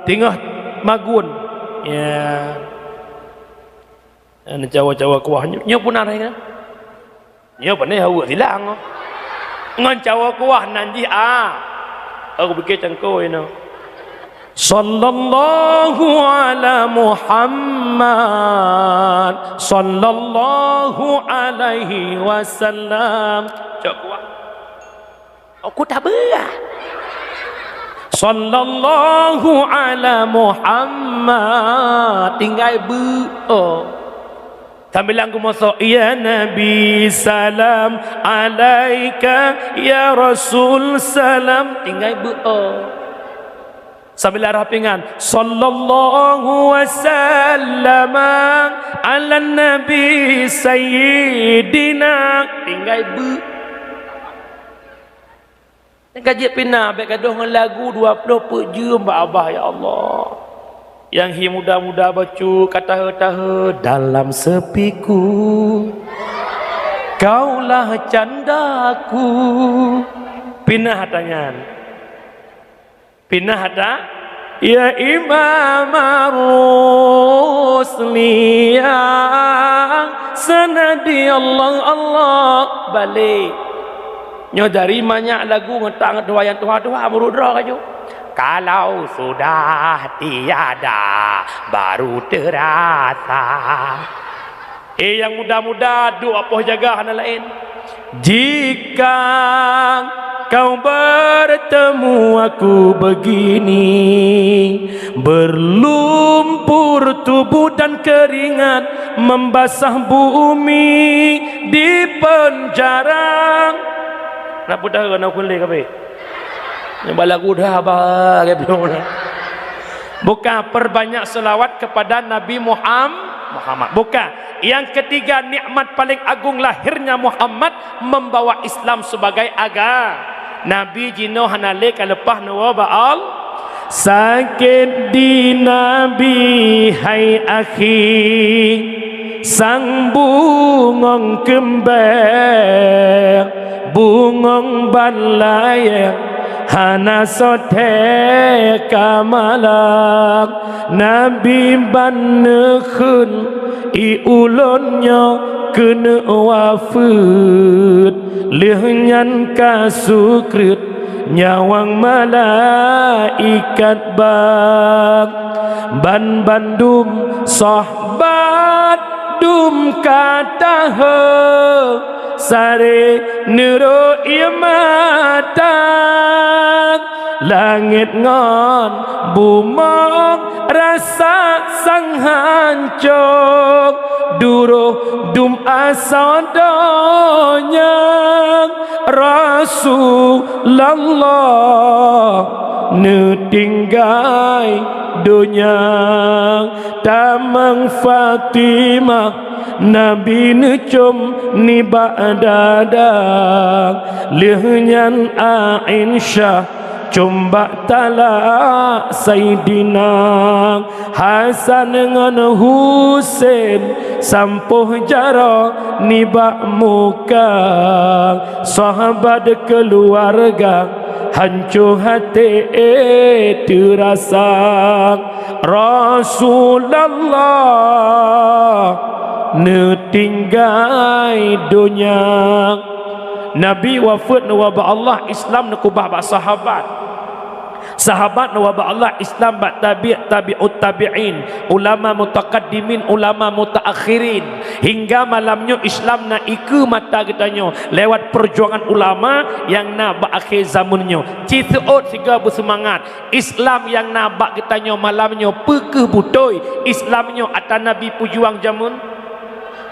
tengah magun ya ana cawa-cawa kuah nya pun ada kan nya pun hawa hilang ngan cawa kuah nanti aku pikir cangkoi no sallallahu ala Muhammad sallallahu alaihi wasallam cak kuah aku tak berat sallallahu ala Muhammad tinggal sambil aku masuk ya Nabi salam alaika ya Rasul salam tinggal sambil rapingan sallallahu wasallam ala Nabi sayyidina tinggal kaji pina baik gaduh dengan lagu 20 pejam abah ya Allah yang hi muda-muda baca kata-kata dalam sepiku kaulah candaku pinah tangan pinah hata ya Imam Rusliyah sanadi Allah balik nyo dari banyak lagu ngetang doa yang Tuhan merudra kaju kalau sudah tiada baru terasa yang muda-muda doa apa jaga hana lain jika kau bertemu aku begini berlumpur tubuh dan keringat membasah bumi di penjara nak putar nak kulit kape yang balagu dah abah bukan perbanyak selawat kepada Nabi Muhammad bukan yang ketiga nikmat paling agung lahirnya Muhammad membawa Islam sebagai agama Nabi jino hanale kalepah nawa baal sakit di Nabi hai akhi sang bungong kembar bungong balaya hana sote kamalak Nabi banekhun i ulonnya kena wafud lehnyan kasukrit nyawang malaikat bak ban bandum sahbat dum kata sare nero imata langit ngon bumong rasa sang hancur duruh dum asadonya Rasulullah netinggai dunia tamang Fatimah Nabi necum ni ba'dada lihnyan Aisyah combak talak Sayyidina Hasan dengan Husain sampuh jara nibak muka sahabat keluarga hancur hati terasa Rasulullah netinggai dunia Nabi wafat nawaba Allah Islam nakubah ba sahabat nawaba Allah Islam ba tabi'ut tabi'in ulama mutaqaddimin ulama mutaakhirin hingga malamnya Islam na iku mata kitanya lewat perjuangan ulama yang na ba akhir zamannya citeot siga bersemangat Islam yang na ba kitanya malamnya pekeh butoi Islamnya ata Nabi pujuang jamun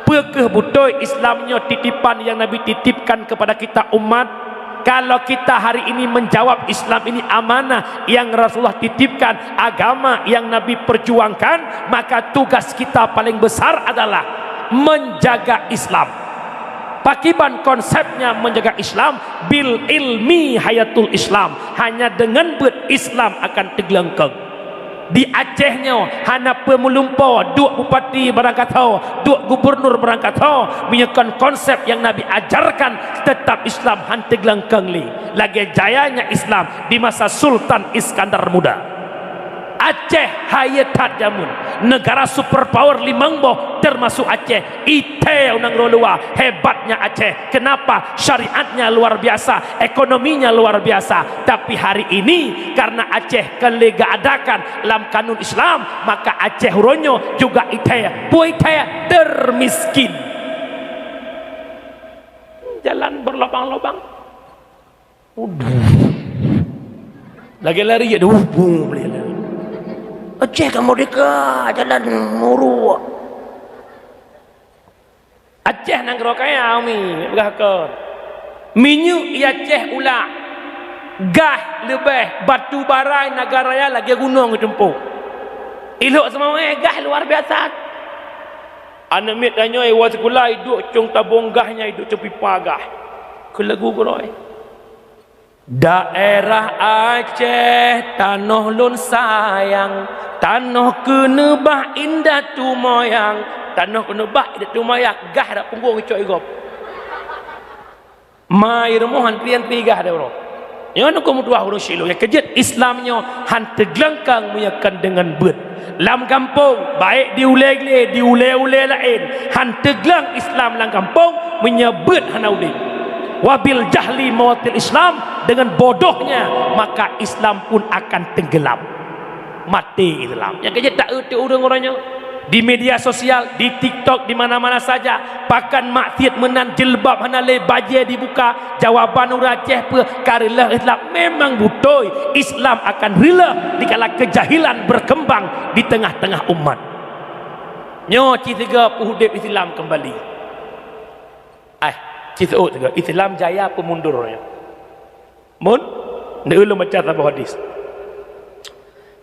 pekeh butoi Islamnya titipan yang Nabi titipkan kepada kita umat. Kalau kita hari ini menjawab Islam ini amanah yang Rasulullah titipkan, agama yang Nabi perjuangkan, maka tugas kita paling besar adalah menjaga Islam. Pakiban konsepnya menjaga Islam bil ilmi hayatul Islam, hanya dengan berislam akan tegelengkeng. Di Acehnya hana pemulumpo dua bupati berangkat ho, dua gubernur berangkat ho, menyekan konsep yang Nabi ajarkan tetap Islam hantig langkang li. Lagi jayanya Islam di masa Sultan Iskandar Muda. Aceh hayatat jamun negara superpower limangboh termasuk Aceh. Ite unang lolua hebatnya Aceh. Kenapa? Syariatnya luar biasa, ekonominya luar biasa. Tapi hari ini karena Aceh kelega adakan dalam kanun Islam, maka Aceh huronyo juga ite puite termiskin. Jalan berlobang-lobang. Lagi lari ya, Aceh kan merdeka, jalan muru. Aceh nang kerokaya mi, bergakar. Minyak Aceh ulah. Gas lebih, batu bara negara ya lagi gunung tempuh. Elok semua gas luar biasa. Anak mit tanya wa sekolah hidup cung tabung gasnya hidup cepi pagah. Kelagu goroi. Daerah Aceh tanah lun sayang, tanah kenebah indah tu moyang, tanah kenebah indah tu moyang, gah dak punggung icok igop. Mai remohan pian tiga dah bro. Yang nak kamu dua huruf silo yang kejut Islamnya han teglengkang menyakan dengan bet. Lam kampung baik diule lain. Han teglang Islam lam kampung menyebut hanaudi. Wabil jahli mawatil Islam, dengan bodohnya maka Islam pun akan tenggelam. Mati Islam. Yang kejut tak erti orang-orangnya. Di media sosial, di TikTok, di mana-mana saja pakan maksiat menan jilbab hanale bajai dibuka, jawaban orang Aceh pe karilah Islam memang betul. Islam akan rela dikala kejahilan berkembang di tengah-tengah umat. Nyo citiga puhudip Islam kembali. Citiga juga Islam jaya pemundurnya. Mun neulu macam apa hadis.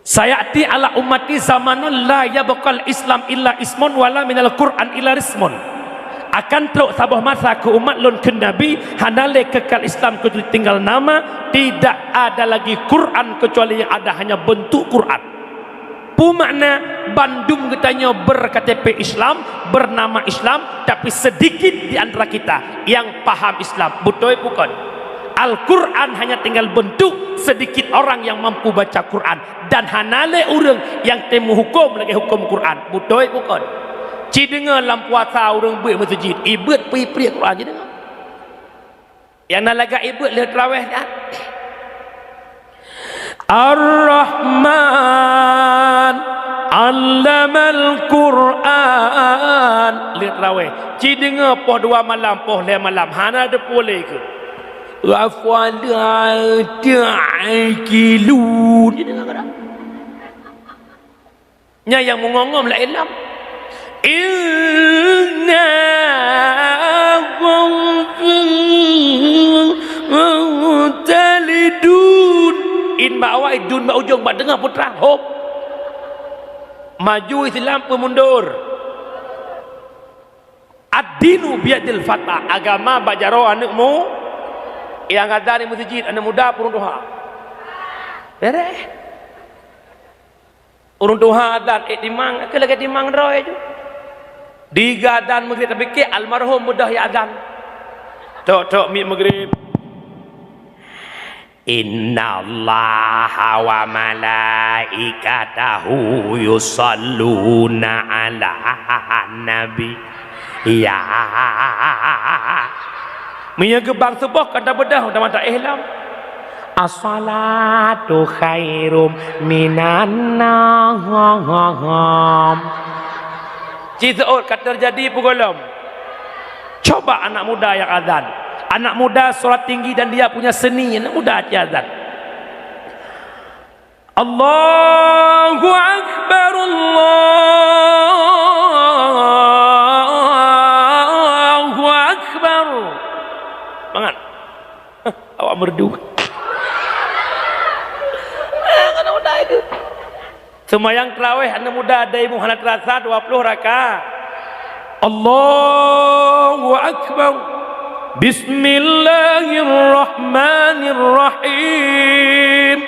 Sayati ala ummati zamanun la yabqal Islam illa ismun wala minal Quran illa rismun. Akan teruk sabah masa ke umat lun ke Nabi hanale kekal Islam kecuali tinggal nama, tidak ada lagi Quran kecuali yang ada hanya bentuk Quran. Pumakna Bandung katanya berKTP Islam, bernama Islam, tapi sedikit di antara kita yang paham Islam. Betul bukan? Al-Quran hanya tinggal bentuk, sedikit orang yang mampu baca Quran, dan hanale orang yang temu hukum lagi hukum Quran. Betul bukan? Ci dengar lam puasa orang buat masjid, ibad pri Quran je dengar. Yang nak laga ibad le tarawih dah. Ar-Rahman 'allamal Quran le tarawih. Ci dengar poh 2 malam, poh 5 malam. Hana ada boleh ke? Afwala ta'kilun. Nya yang mengongom la ilam. Inna talidun. In bawa idun ba ujung ba dengar putra hop. Maju Islam pemundur. Ad-dinu biadil fata. Agama bajaro anakmu. Yang ada di masjid anak muda purun doa. Beres. Urun doa adan timang, ke lagi timang roy tu. Diga adan maghrib tapi ke almarhum mudah ya adan. Tok mi maghrib. Innallaha wa malaikatahu yusalluna ala nabi. Ya. Minyak gebang sebuah kata bedah udah mata ihlam. As-salatu khairum minan nawm. Cizaut kata terjadi pugolom. Coba anak muda yang azan. Anak muda solat tinggi dan dia punya seni. Anak muda aja azan. Allahu Akbar, Allahu Akbar. Bangat. Awak merdu. Anak muda itu. Semayang tarawih anak muda ada ibu anak terasa 20 rakaat. Allahu Akbar. Bismillahirrahmanirrahim.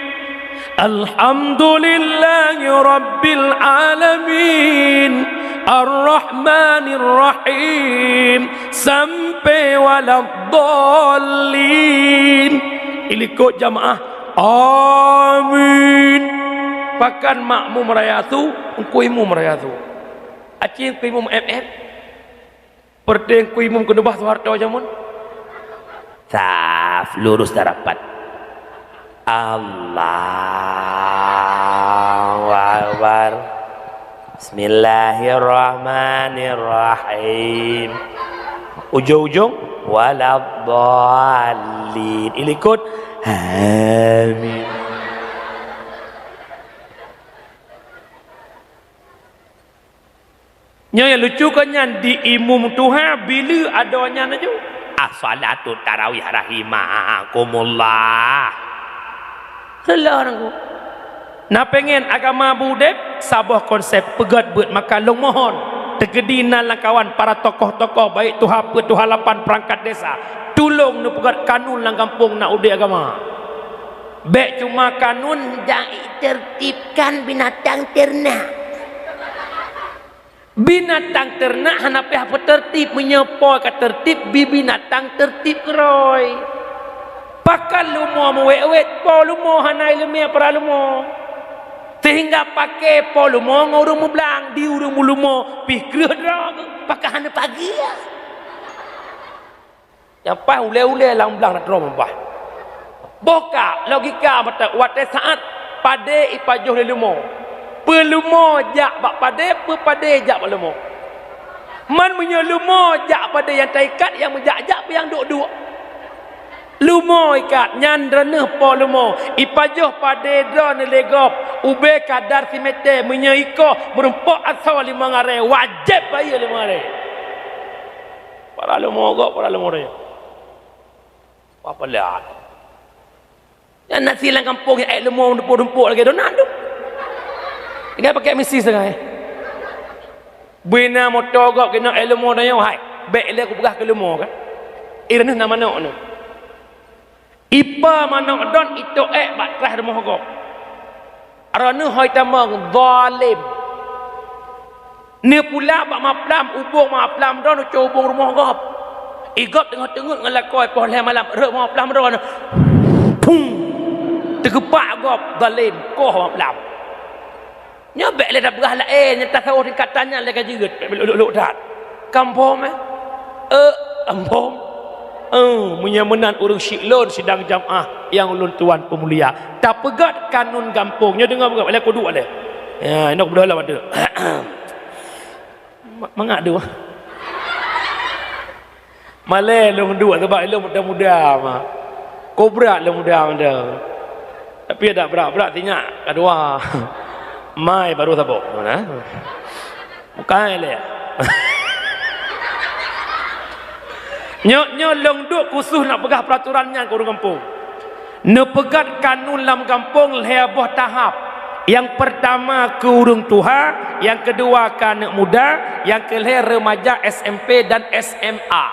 Alhamdulillahi Rabbil Alamin. Ar-Rahmanir-Rahim sampai waladhdallin. Ilikut jamaah amin. pakan makmum raya tu kuimum raya tu acing kuimum FF perdeng kuimum kedebah Soeharto jamun saf lurus darapat Allahu Akbar Bismillahirrahmanirrahim ujung-ujung waladhdallin ilikut amin. Yang lucu kan yang di imum Tuhan bila adanya naju as-salatu tarawih rahimakumullah selah aku nak pengen agama budek sabah konsep pegat buat makan long mohon tegedinan kawan para tokoh-tokoh baik Tuhan Tuhan lapan perangkat desa tolong nu pegat kanun lang kampung nak udik agama baik cuma kanun yang tertibkan binatang ternak hanapi apa tertib menyepo ke tertib binatang tertib keroy pakal lumo mewek-wek po lumo hanai lemia para lumo sehingga pakai po lumo ngurung belang di urung lumo pikir drog pakai hana pagi ya yang pas ule-ule lang belang nak drog apa boka logika mata wate saat pade ipajuh lumo pelumo jak bak pade pepade jak bak lumo man punya lumo jak pada yang taikat yang menjak-jak yang duk-duk lumo ikat nyandreneh po lumo ipajuh pade drone legop ube kadar simete menyaiko berempok asal 5 ngare wajib bayar 5 ngare para lumo gok para lumo re apa lah yang nak silang kampung yang lumo dempuk lagi donan tu ingat pakai misi setengah bina motor gok kena ilmu dah yang hai baik le aku perah ke ilmu kan irana nama nak nu ipa manok don itu bak trah rumah gok arana hoi tamang zalim ni pula bak maplam ubung maplam don cubung rumah gok igop tengok-tengok ngelakoi poh le malam rek maplam don pung tergepak gok zalim koh maplam nyobek le dah berah lain nyata sawah tingkatannya le kajeut luk dat kampung kampung menyamenan urang syiklon sidang jamaah yang ulun tuan pemulia tak pegat kanun kampungnya dengar pegat le koduk le ya nak berdoa ada mangak tu malai long dua sebab long muda-muda mah kobra long muda tapi ada berat-berat tinyak kedua mai baru tabok mana bukan le nyok long duk khusus nak pegah peraturannya ke orang kampung ne pegat kanun dalam kampung lebah tahap yang pertama ke urang tuha yang kedua ke anak muda yang kelihir remaja SMP dan SMA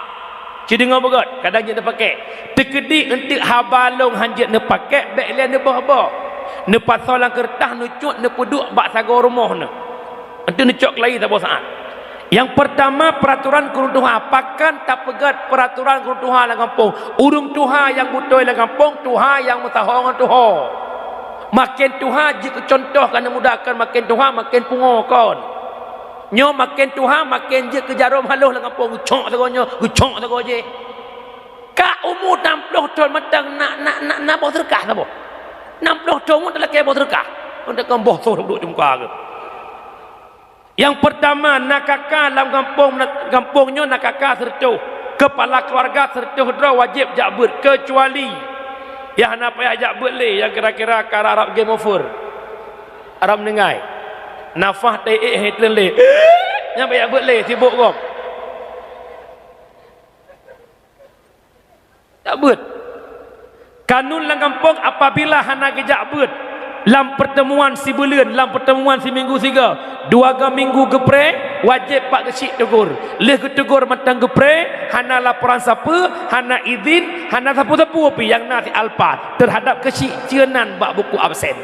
jadi dengar pegat kadang dia pakai tekedi entik habalong hanjit ne pakai baik le ne bah ne pasolang kertas ne cut ne puduk bak sago rumah ne entu ne cok lagi tak saat yang pertama peraturan kurung tuha pakan tak pegat peraturan kurung tuha dalam kampung urung tuha yang butoi dalam kampung tuha yang mutahongan tuha makin tuha jika contoh kana mudahkan makin tuha makin pungo kon nyo makin tuha makin je kejarum haluh dalam kampung gucok sagonyo gucok sago je ka umur 60 tahun matang nak bau terkah sabo 60 tahun telah kaya berkah untuk kampung duduk di muka ke yang pertama nakaka dalam kampungnya nakaka sertuh kepala keluarga sertuh dra wajib jakbut kecuali yang nak payah jakbut le yang kira-kira ke Arab game over Arab nengai nafah taik hitlen le yang payah jakbut le sibuk kau jakbut kanun lang kampung apabila hana gejak beut lam pertemuan si bulan lam pertemuan si minggu 3 2 minggu gepre wajib pak kecik tegur leh ke tegur matang gepre hana laporan siapa hana izin hana sapu-sapu api yang nasi alpa terhadap kecik cienan bak buku absen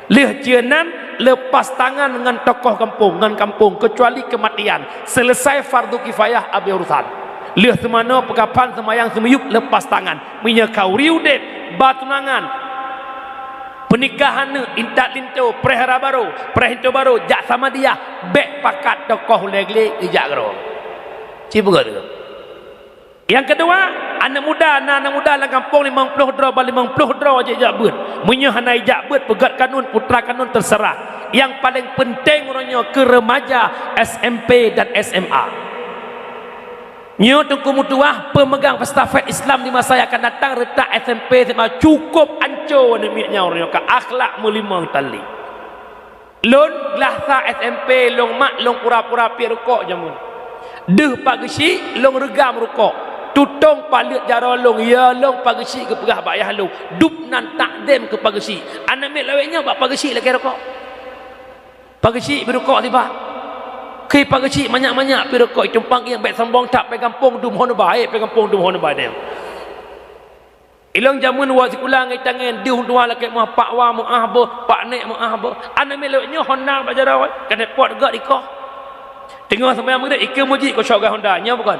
leh cienan lepas tangan dengan tokoh kampung dengan kampung kecuali kematian selesai fardu kifayah habis urusan leh semana pekapan semayang semuyup lepas tangan minyak kau riudet batunangan pernikahan ni intat lintu perhara baru perhintu baru jak sama dia bek pakat tokoh legli ijak gero cipu tu. Yang kedua, anak muda dalam kampung 50 dro 50 dro je ijak beut munyo hana ijak beut pegat kanun putra kanun terserah. Yang paling penting orangnya ke remaja SMP dan SMA. Nyo tungku mutuah pemegang estafet Islam di masa yang akan datang retak SMP SMA cukup ancur demikian orangnya ke akhlak melimang tali. Lon glasa SMP long mak long pura-pura pi rokok jamun. Deh pak gesi long regam rokok. Tutong palit jaro long ya long pak gesi ke pegah bayah long. Dup nan takdem ke pak gesi. Anak mek laweknya bak pak gesi lagi rokok. Pak gesi berokok tiba. Kei pagi banyak-banyak pi rokok tumpang yang baik sambung tak pi kampung dum hono baik pi kampung dum hono baik dia. Ilang jamun wa sikulang ngai tangan di dua laki mah pak wa mu ahbo pak nek mu ahbo. Ana meloknya Honda bajarawat kena pot gak dikoh. Tengok sampai yang muda ikut muji ko syok Honda nya bukan.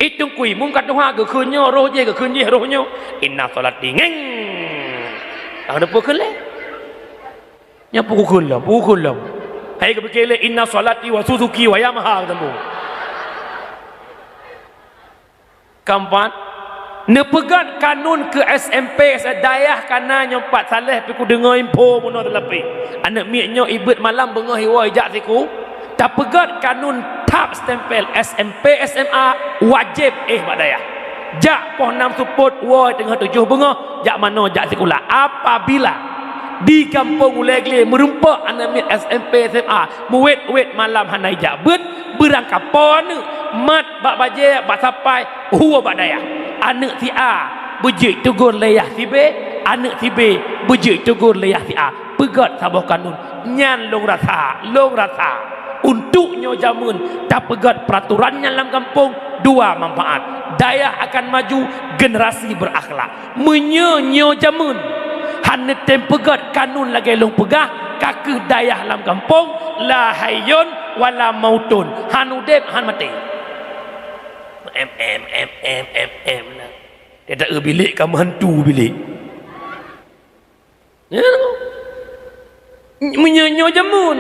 Itu kui mung kat doa ke kunyo roh je ke kunyi rohnya. Inna salat dingeng. Ada pukul le. Nya pukul lah. Hai ke bekele inna salati wa Suzuki wa Yamaha tamu. Keempat, nepegat kanun ke SMP sedayah kana nyompat saleh pi ku dengar info mono telepi. Anak miaknya ibet malam bengah hiwa ijak siku. Tak pegat kanun tap stempel SMP SMA wajib badayah. Jak poh 6 support woi tengah 7 bengah jak mana jak sekolah apabila di kampung Ulegli merumpak anak SMP SMA muwet malam hanai jak berangkat pon mat bak baje bak sapai huwa badaya anak si A bejik tugur layah si B anak si B bejik tugur layah si A pegat sabah kanun nyan long rasa untuknya jamun tak pegat peraturannya dalam kampung dua manfaat daya akan maju generasi berakhlak menyenyo jamun hanya tempegat kanun lagi long pegah kakeh daya dalam kampung la hayyun wala mautun hanudep han mati tidak bilik kamu hantu bilik ya menyenyo jamun.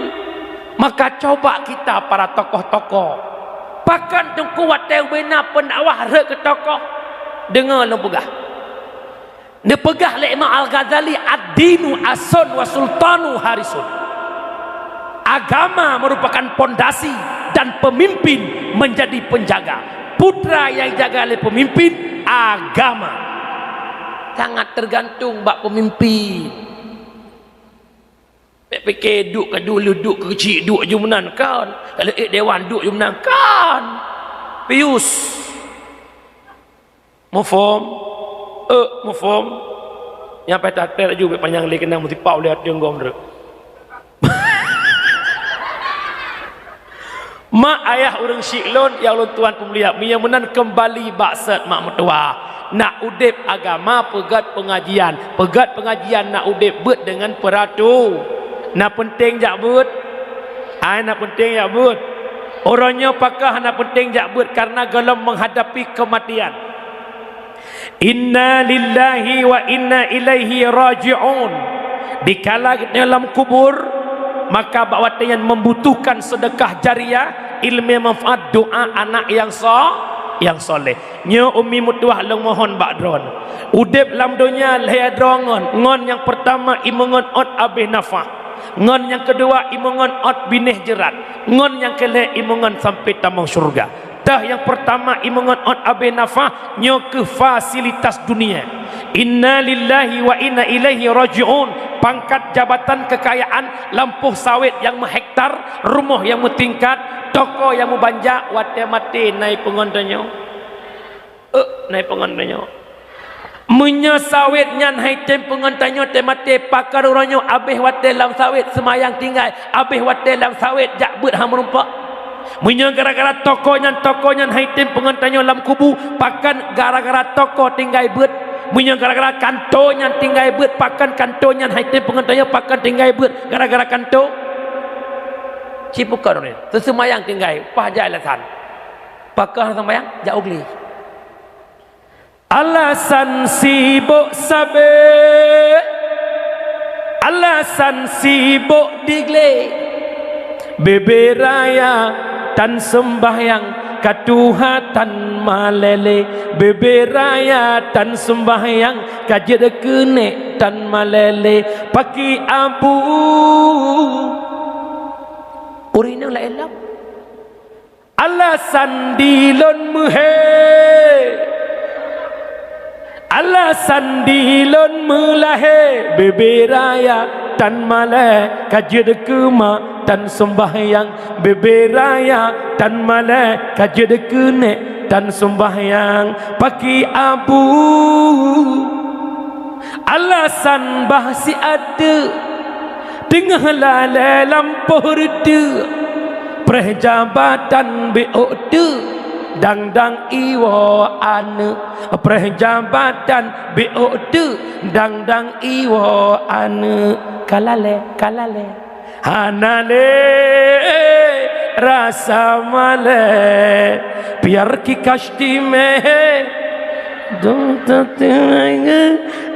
Maka coba kita para tokoh-tokoh pakan tungku watel bina pendakwah re ke tokoh dengar lo pegah dia pegah le Imam Al-Ghazali ad-dinu asun wa sultanu harisun agama merupakan pondasi dan pemimpin menjadi penjaga putra yang jaga oleh pemimpin agama sangat tergantung bak pemimpin. Fikir duk ke dulu duk ke kecil duk je menang kan kalau dewan duk je menang kan pius mufom yang pai tatel juga panjang le kena mesti pau lihat jenggom rek mak ayah urang syiklon ya Allah tuan pemulia yang menang kembali baksat mak mertua nak udip agama pegat pengajian nak udip bet dengan peratu. Nak penting jak but. Nak penting jak but. Orangnya pakah nak penting jak but karena gelem menghadapi kematian. Inna lillahi wa inna ilaihi raji'un. Dikala dalam kubur maka bawatan yang membutuhkan sedekah jariah, ilmu manfaat, doa anak yang soleh. Nya umi mutuah long mohon bakdron. Udip lam dunia laya drongon. Ngon yang pertama imongon ot abih nafah. Ngon yang kedua imongon ot binih jerat. Ngon yang kelima imongon sampai tamang surga. Tah yang pertama imongon ot abe nafah nyo ke fasilitas dunia. Inna lillahi wa inna ilaihi raji'un. Pangkat jabatan kekayaan, lampuh sawit yang menghektar, rumah yang mentingkat, toko yang membanja, wate mati naik pengondanyo. Naik pengondanyo. Munya sawit nyan hai tem pengontanyo temate pakar oranyo abeh wate lam sawit semayang tinggal abeh wate lam sawit jak beut ham rumpak. Munya gara-gara toko nyan hai tem pengontanyo lam kubu pakan gara-gara toko tinggal beut. Munya gara-gara kanto nyan tinggal beut pakan kanto nyan hai tem pengontanyo pakan tinggal beut gara-gara kanto. Cipukar ni sesemayang tinggal pah jai lasan. Pakar semayang jak ugli. alasan sibuk sabe, alasan sibuk digle, beberaya tan sembahyang katuha tan malele, beberaya tan sembahyang kajed kene tan malele, paki abu urina la elap, alasan dilon muhe, alasan dilon mulahe, beberaya tan male kajed kema tan sembahyang, beberaya tan male kajed kene tan sembahyang, paki abu alasan bahasi ada tengah lale lampuh reda, perjabatan beokde dang iwo ane, perjabatan beokde dang iwo ane, kalale hanale rasa male biar ki kashti mein don't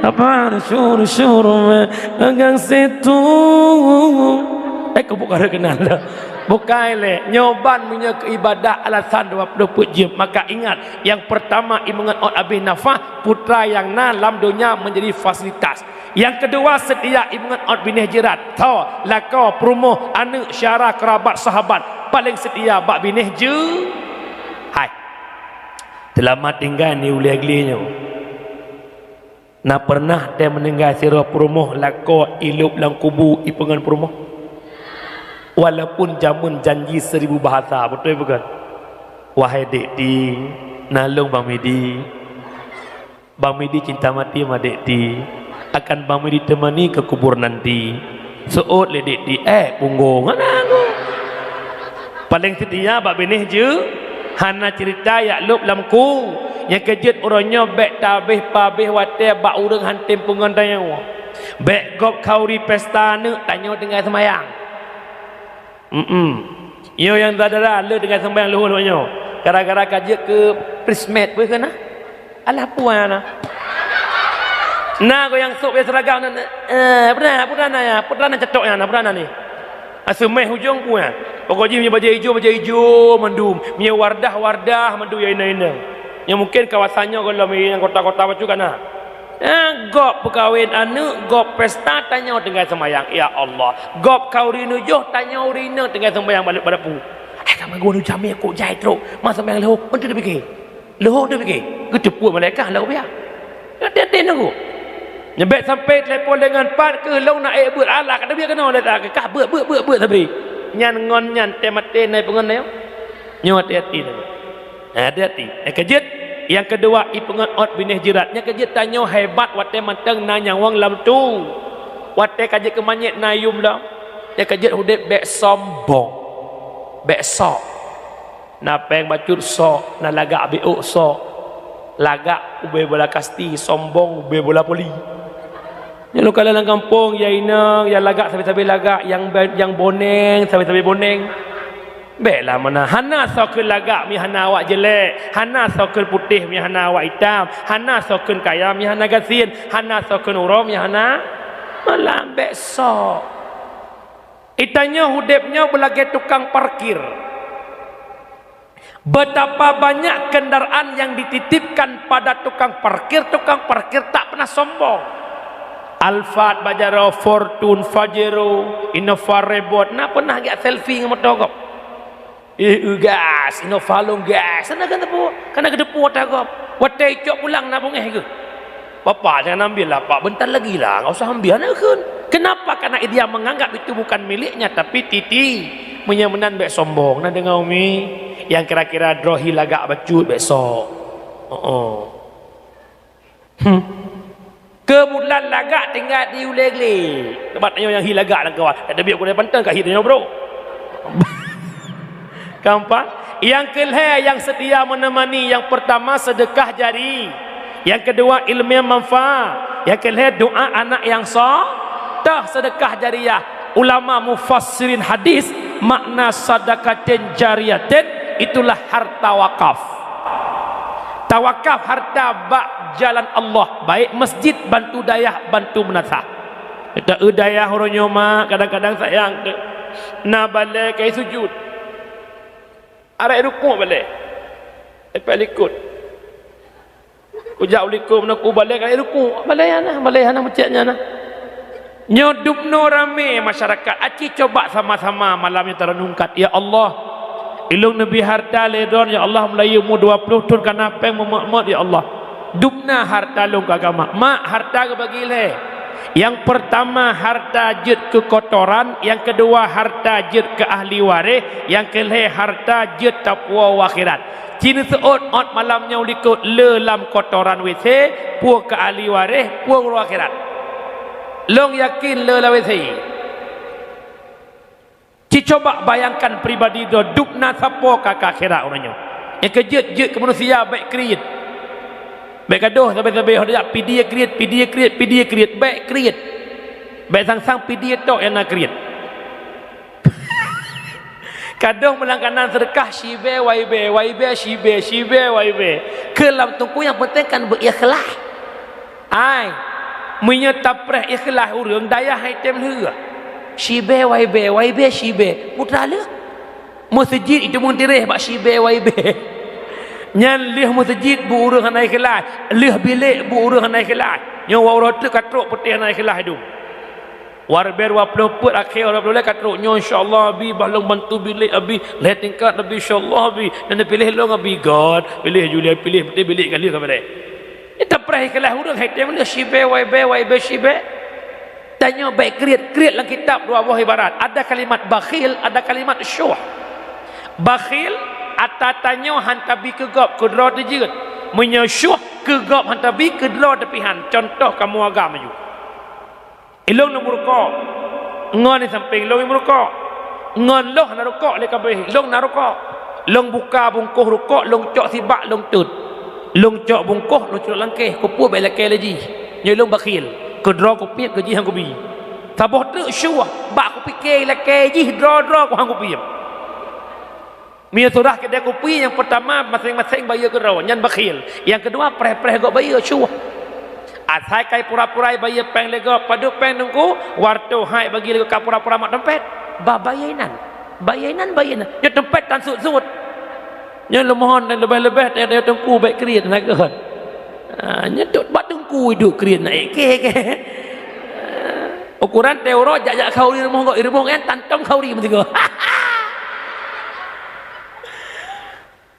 apa syur agang situ kau bukan kenal dah. Bukan le nyoban punya keibadah alasan 20 jam. Maka ingat, yang pertama imangat ot Abi Nafah, putra yang dalam dunia menjadi fasilitas. Yang kedua setia imangat ot bin Hijrat, tahu lakau perumoh anak syarah kerabat sahabat paling setia bak bin je. Hai selamat tinggal ni uliaglinya. Nak pernah dia meninggal sirah perumoh lakau ilup lang kubu ipengan perumoh, walaupun jamun janji 1000 bahasa, betul bukan? Wahai dek di nalung Bang Midi, Bang Midi cinta mati sama dek di, akan Bang Midi temani ke kubur nanti. Seot le dek di punggung aku paling setia bak benih je. Hana cerita ya lup lamku yang kejut orangnya bek tabih pabih wate bak urang hantim pungan tanya bek gop kauri pesta ne tanya dengan semayang. Yo yang dadara le dengan sembahyang luhur-luhurnya. Gara-gara kaji ke prismet pun kena. Alah puan nah. Nah ko yang sok be seragam na pernah cetok ya pernah ni. Asemeh hujung puan. Pokoknya punya baju hijau mendum, punya wardah mendum ya ina. Yang mungkin kawasannya kalau yang kota-kota macam kan nah. Gop perkahwin anak, gop pesta tanya dengan sembahyang. Ya Allah, gop kau rinu joh tanya urina dengan sembahyang balik pada pu. Kamu gua nu jami aku jai teruk. Masa sembahyang leho, untuk dia fikir. Leho dia fikir. Keteput malaikat lah biar. Dia aku. Nyebek sampai telefon dengan pat ke long nak buat Allah kata biar kena dah kah buat tapi. Nyan ngon nyan temate nai pengon nai. Nyo hati-hati. Hati-hati. Kejut. Yang kedua ipengat ot bin Hijrat. Yang kejut tanya hebat wate manteng nanya wang lam tu. Wate kajik kemanyit nayum dah. Yang kejut hudip bek sombong. Bek sok. Na peng bacut sok, na lagak beuk sok. Lagak ube bola kasti, sombong ube bola poli. Yang kalau dalam kampung ya inang, yang lagak sampai-sampai lagak, yang boneng sampai-sampai boneng. Baiklah mana hana sokul lagak mi hana awak jelek, hana sokul putih mi hana awak hitam, hana sokul kaya mi hana gasin, hana sokul uram mi hana malam besok. Itanya hudipnya belagi tukang parkir. Betapa banyak kendaraan yang dititipkan pada tukang parkir tak pernah sombong. Alphard, Bajaro, Fortune, Fajero, Innova Rebot, nak pernah agak selfie dengan motor. Gas, Innova long gas. Sana kan tepu, kana kedepu tak. Watai cok pulang nak bungeh ke? Bapak jangan ambil lah pak, bentar lagi lah, enggak usah ambil nak kan. Kenapa? Karena dia menganggap itu bukan miliknya tapi titi menyemenan bek sombong. Nah dengar umi yang kira-kira drohi lagak bacut besok. Kebulan lagak tinggal di ulegli. Tempatnya yang hilagak lah kawan. Ada biar aku dah pantang kat hitanya bro. Keempat, yang kelima yang setia menemani. Yang pertama sedekah jari. Yang kedua ilmu yang manfaat. Yang kelima doa anak yang soleh, sedekah jariah. Ulama mufassirin hadis makna sedekatin jariyatin itulah harta wakaf. Tawakaf harta bak jalan Allah, baik masjid bantu dayah bantu menasah. Kita dayah orang nyoma kadang-kadang sayang ke na balik kai sujud. Arek rukuk balik. Ikut. Ujak ulikum nak ku balik kai rukuk. Balayan masjidnya nah. Nyodupno rame masyarakat. Aci coba sama-sama malamnya terenungkat. Ya Allah, ilung Nabi harta ledon ya Allah Melayu mu 20 tun kana peng memak ya Allah. Dupna harta long ke agama. Mak harta ke bagi le. Yang pertama harta jut ke kotoran, yang kedua harta jut ke ahli waris, yang kelih harta jut takwa akhirat. Cina seot ot malamnya ulikut lelam kotoran WC, puak ke ahli waris, puak ke akhirat. Long yakin lelam WC. Coba bayangkan pribadi itu dupna sapo kakak akhirat orangnya. Yang kejut ke manusia baik kriit. Baik gaduh sampai-sampai hendak pidi kriit, baik kriit. Baik sang-sang pidi tok yang nak kriit. Kadang melangkanan sedekah shibe waibe shibe waibe. Kelam tungku yang penting kan berikhlas. Ai, menyetapreh ikhlas urang daya item heuh. Shibe waibe shibe mutala masjid itu muntireh bak shibe waibe nyan lih masjid bu urang hanai kelas lih bilik bu urang hanai kelas nyo wawro tu katruk putih hanai kelas hidup warber 20 put akhir 20 katruk nyo insyaallah abi balong bantu bilik abi leh tingkat abi insyaallah abi dan pilih long abi god pilih Julia pilih betul bilik kali kepada kita preh kelas urang haitem lih shibe waibe shibe. Tanya baik kriat dalam kitab dua buah ibarat. Ada kalimat bakhil, ada kalimat syuh. Bakhil atatanyo hantabi kegop kudro dijirat. Menyasyuh kegop hantabi kudro depihan. Contoh kamu agama ju. Ilong nomor ko. Ngon ni samping long nomor ko. Ngon loh na rukuk le kabeh. Long na rukuk. Long buka bungkuh rukuk, long cok sibak, long tut. Long cok bungkuh, long cok langkeh. Kupu baik lekeh lagi. Nyolong bakhil. Kedra ko piep ke ji hang ko bi. Taboh tu syuah, bak ko fikir la ke ji dra ko hang ko piep. Mia surah kedai kopi yang pertama masing-masing bayar kedra, nyan bakhil. Yang kedua preh-preh go bayar syuah. Asai kai pura-pura bayar peng lego padu peng nungku warto hai bagi lego ka pura-pura mak tempet. Ba bayaran. Nya tempet tan sut-sut. Nya lemohon dan lebih-lebih ada tengku baik kriat nak ke. Nyedot batungku hidup kriat naik ke ukuran teoro jajak kau di rumah kan tantom kau di mesti kau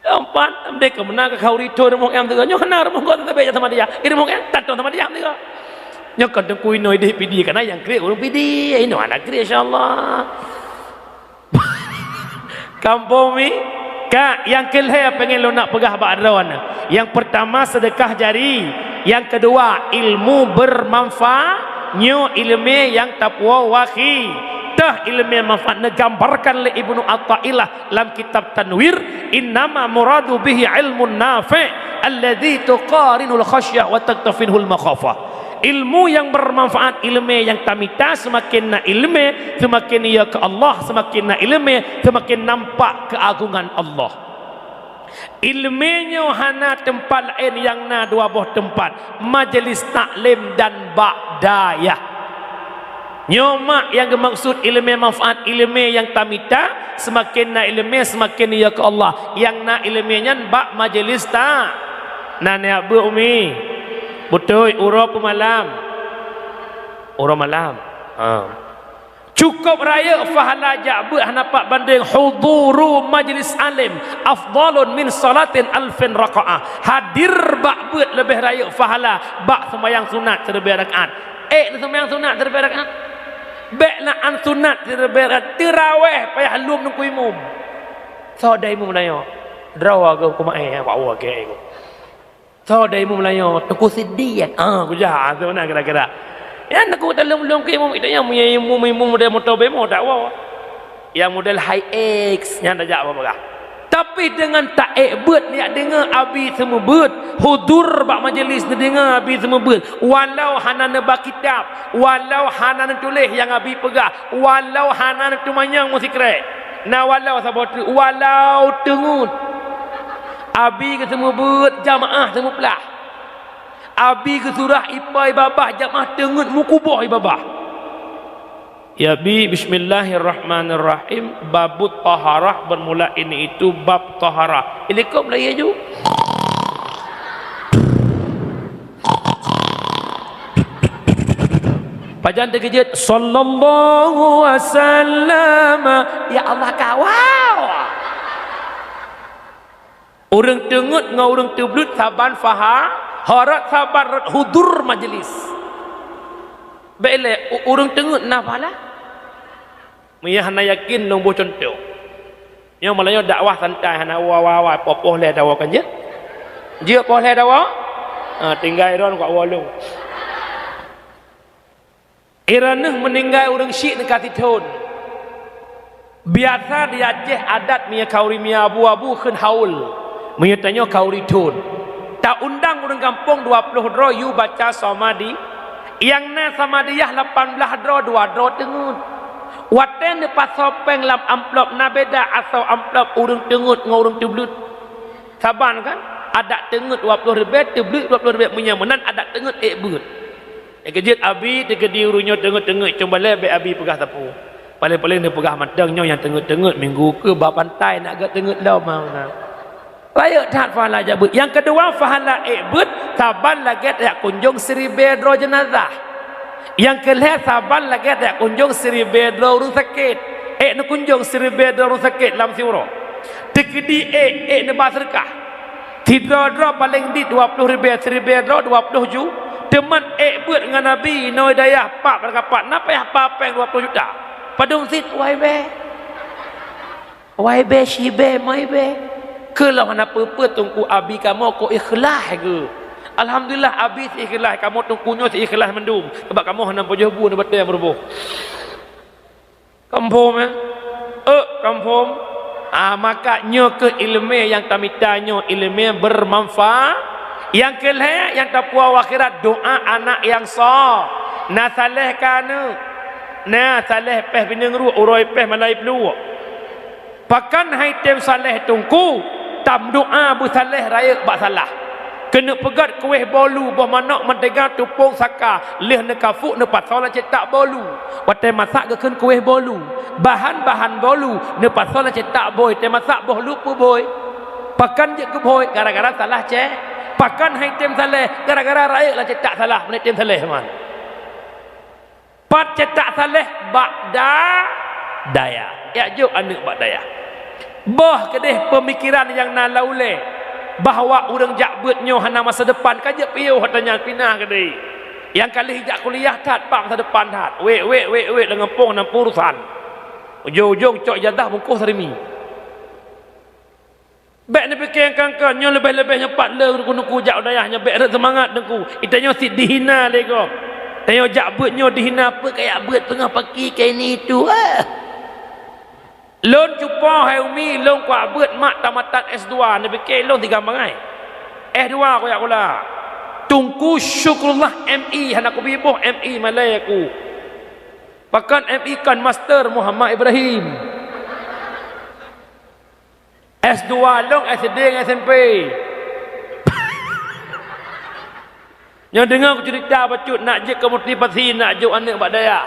empat mereka menang ke kau di rumah yang tu nyo kenal rumah kau tapi sama dia rumah kan tantom sama dia mesti kau nyo kadang kui noi deh pidi karena yang kriat orang pidi ini anak kriat insyaallah kampung mi Kak, yang kelih pengen lo nak pegah ba'dron. Yang pertama sedekah jari, yang kedua ilmu bermanfaat, nyo ilmu yang taqwa wakhi. Tah ilmu manfaat digambarkan oleh Ibnu Athaillah dalam kitab Tanwir, innama muradu bihi ilmun nafi' alladhi tuqarinul khasyah wa taqtafinul makhafah. Ilmu yang bermanfaat, ilmu yang tamita, semakin na ilmu semakin ia ke Allah, semakin na ilmu semakin nampak keagungan Allah. Ilmunya hana tempat lain yang na dua buah tempat, majlis taklim dan ba'dayah. Nyoma yang bermaksud ilmu manfaat, ilmu yang tamita, semakin na ilmu semakin ia ke Allah. Yang na ilmunya bak majlis tak nanya bu umi betul urap malam cukup raya fahala ja'bu hanapak banding huduru majlis alim afdalun min salatin alfin raqa'ah. Hadir ba'bud lebih raya fahala bak sembahyang sunat terlebih rakaat. Sembahyang sunat terlebih rakaat. Beklaan sunat terlebih rakaat. Terawih payah lum nungku imum. Saudai imum layo. Drawa ke kumai bawa ke. Saudai imum layo tuku sidian. Aku jahat tu mana kira-kira. Ya aku dalam ke imum itu yang punya imum model motor bemo tak wow. Yang model high X yang dah jawab apa. Tapi dengan taik bet ni dengar abi semua bet, hudur bak majlis ni dengar abi semua bet. Walau hanan ba kitab, walau hanan tulis yang abi pegah, walau hanan tu manyang musik rek. Na walau sabotu, walau tengut. Abi ke semua buat jamaah semua pelah. Abi ke surah ipai babah jamaah tengut mukubah ibabah. Ya bi bismillahirrahmanirrahim babut taharah bermula ini itu bab taharah. Ilikum lah ya ju. Pajan terkejut sallallahu wasallam ya Allah kawal. Orang tengut ngau orang teblut saban faham harat saban hudur majlis. Baiklah orang tengut nafalah. Mia hana yakin nong bo contoh. Yang malanya dakwah santai hana wa popoh le dakwah kan je. Je poh le dakwah. Tinggal iron kat walung. Iranah meninggal orang syik dekat titun. Biasa di Aceh adat mia kauri mia abu-abu keun haul. Mia tanya kauri tun. Tak undang orang kampung 20 dro you baca samadi. Yang na samadiyah 18 dro 2 dro tengut. Waten depan sopeng lam amplop na beda asal amplop urang tengut ngau urang teblut. Saban kan? Ada tengut 20 lebih, teblut 20 lebih menyamanan ada tengut beut. Kejut abi tegedi urunyo tengut-tengut coba lebih abi pegah sapu. Paling-paling dia pegah matangnya yang tengut-tengut minggu ke bab pantai nak agak tengut dah mau nak. Layak tak fahala jabut. Yang kedua fahala beut saban lagi tak kunjung 1000 dro jenazah. Yang kelih saban lagi tak kunjung 1000 dro orang sakit. Nak kunjung 1000 dro orang sakit dalam siuro. Tegedi nak basrkah. Tidra dro paling di 20 ribu 1000 dro 20 ju. Teman buat dengan Nabi no hidayah pak berkapat napa ya papeng 20 juta padung sit YB shibe mai be kalau kenapa tunggu abi kamu kok ikhlas ke alhamdulillah abi ikhlas kamu tunggunya ikhlas mendum sebab kamu hendak berjobu nak betul yang berbuh kampung kampung makanya ke ilmu yang kami tanya ilmu bermanfaat. Yang kelih yang tapua akhirat doa anak yang sah. Na saleh kana. Na saleh peh bineng ru uroi peh malai pelu. Pakan hai tem saleh tungku tam doa bu saleh raya bak salah. Kena pegat kuih bolu boh manak mentega tupung saka leh ne kafuk ne pasal cetak bolu. Watai masak ke kuih bolu. Bahan-bahan bolu ne pasal cetak boy te masak boh lupa boy. Pakan je ke boy gara-gara salah cek. Pakan hai tem saleh gara-gara raya lah cetak salah menit tem saleh man. Pat cetak saleh bakda daya. Ya juk anak bakdaya. Bah kedeh pemikiran yang nalaule bahawa orang jakbutnya hana masa depan kaje piu hatanya pinah kedeh. Yang kali hijak kuliah tat pak masa depan tat. Wek dengan pong 60 urusan. Ujung-ujung cok jadah bungkus serimi. Bek ni fikir kan nyo lebih-lebih nyepat le ku jak dayahnya bek rek semangat dengku. Itanya sit dihina lego. Tanya jak beutnya dihina apa kayak beut tengah paki kayak ni tu. Lon cupa hai umi lon kuat beut mak tamatan S2 ni fikir lon 3 bangai. S2 ko yak kula. Tungku syukurullah MI hendak aku bibuh MI Malay aku. Pakan MI kan master Muhammad Ibrahim. S2 long SD dengan SMP. Yang dengar aku cerita bacut nak je ke motivasi nak je anak bak daya.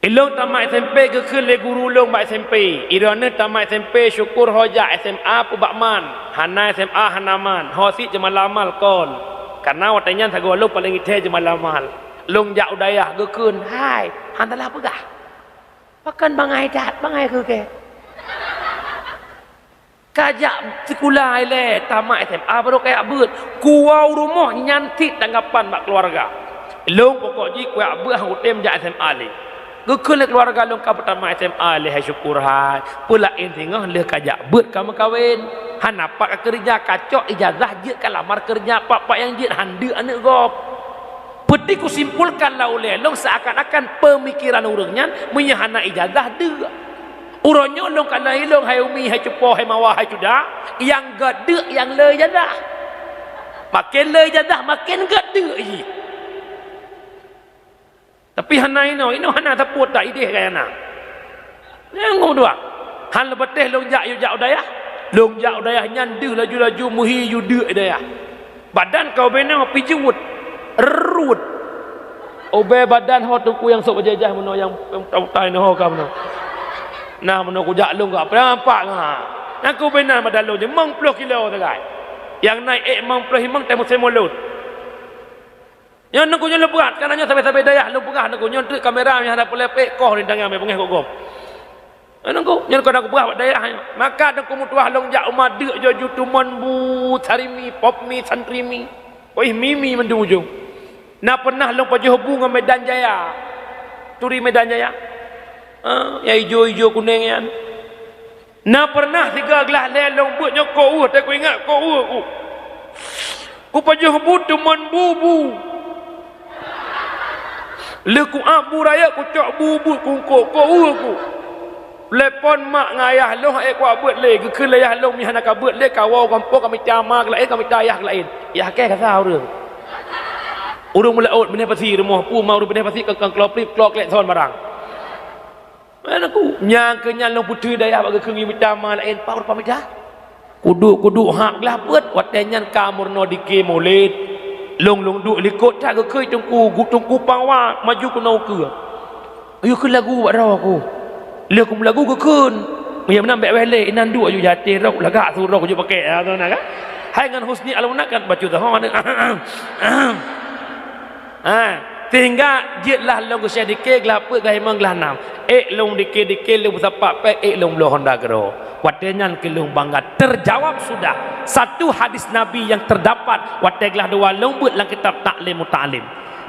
Ilong tamat SMP ke le guru long bak SMP. Irana tamat SMP syukur hoja SMA pu bakman. Hana SMA hanaman. Hosi je malamal kon. Karena watanya sago long paling ite je malamal. Long jak udayah ke keun. Hai, hantalah pegah. Pakan bangai dat, bangai ke ke. Kajak sekolah ile tamat SMA baru kayak beut kuau rumah nyantik tanggapan mak keluarga long pokok ji kuat beut hang utem jak SMA le gekul keluarga long ka pertama SMA le hai syukur hai pula in tengah le kajak beut kamu kawin han apa kerja kacok ijazah je ka lamar kerja pak yang je hande anak gop peti ku simpulkan laule long seakan-akan pemikiran urangnya menyahana ijazah de Uronyo long kana ilong hai umi hai cupo hai mawah hai cuda yang gede yang le jadah. Makin le jadah makin gede ji. Tapi hana ino hana taput tak ide kaya na. Yang dua. Han lebeteh long jak yu jak udayah. long jak daya nyandu laju-laju muhi yude daya badan kau benang pijut rut obe badan ho tu ku yang sok berjajah meno yang tai no ka meno nah meno ku jak long ka nampak ngah aku benang badan long je 10 kilo tegai yang naik 50 himang temu semolut yang nak kunyo berat kananya sampai-sampai daya lu pegah nak kunyo trik kamera yang hadap lepek koh ni dangan me pengeh kok gom anangku nyen ko nak berat daya maka nak mutuah long jak umah deuk jo jutuman bu tarimi popmi santrimi oi mimi mendu ujung na pernah long pajuh bunga Medan Jaya turi Medan Jaya ya ijo-ijo kuning yan na pernah 3 gelas lelong buat nyoko tak ku ingat ko ku pajuh bu teman bubu leku abu raya ku cok bubut kungkuk ko ku lepon mak ngayah long ku buat le ke layah long mi hanak buat le kawau kampung kami cama ke lain kami tayah ke lain ya ke kata urang urang melaut benih pasi rumah pu mau benih pasi kengkang kloplip klok lek son barang mana ku nyang ke nyang long putri daya bagi kengi mi cama lain paur pamidah kudu hak lah buat watenyan kamurno dike molid long duk likut tak ke tungku pangwa maju ku nau ke ayo ke lagu buat raw aku le ku lagu ke kun yang menang bek wele inan duk ayo jati rok lagak suruh je pakai tu nak kan hai ngan husni aluna kan baca dah sehingga jetlah long ke sedike gelapa gai mang gelah 6 long dike long sapak pe long lo Honda gero watenyan kelung bangga terjawab sudah satu hadis Nabi yang terdapat wateglah dua lombut dalam kitab Ta'lim Muta'alim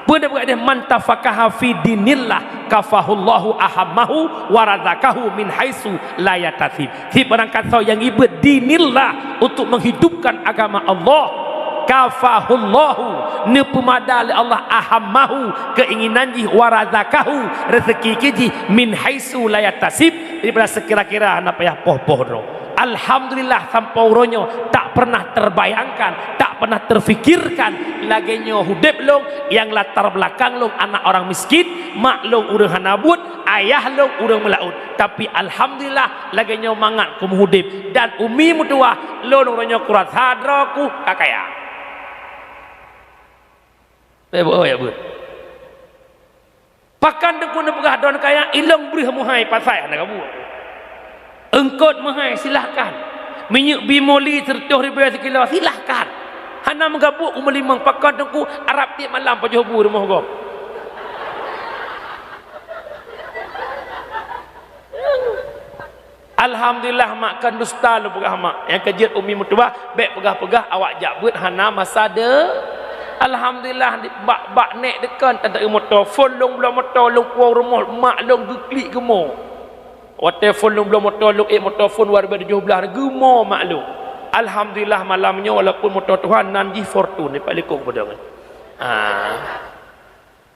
pun dia man tafaqaha fi dinillah kafahullahu ahammahu warazakahu min haitsu la yatathib si barang kata yang ibad dinillah untuk menghidupkan agama Allah kafahullahu ne pemadal Allah ahammahu keinginan ji warazakahu rezeki kiji min haitsu la yatasib daripada sekira-kira apa ya poh-poh ro alhamdulillah sampau ronyo tak pernah terbayangkan tak pernah terfikirkan lagenyo hudep long yang latar belakang long anak orang miskin mak long urang hanabut ayah long urang melaut tapi alhamdulillah lagenyo mangat kum hudep dan umi mutua lo ronyo kurat hadraku kakaya ya bud pakan dekun pegah don kaya ilong beri muhai pasai nak kamu engkot muhai silahkan minyak bimoli tertuh ribu sekilo silahkan hana menggabuk melimang pakan deku Arab tiap malam pajuh bu rumah gom alhamdulillah makan dusta lu pegah mak yang kejut umi mutua bek pegah-pegah awak jabut hana masa de alhamdulillah bak nek dekan tak ada motor phone long belum motor long puang rumah mak long geklik gemo wate phone long belum motor long motor phone war ber 17 gemo mak long alhamdulillah malamnya walaupun motor Tuhan nanji fortune ni paling kok bodong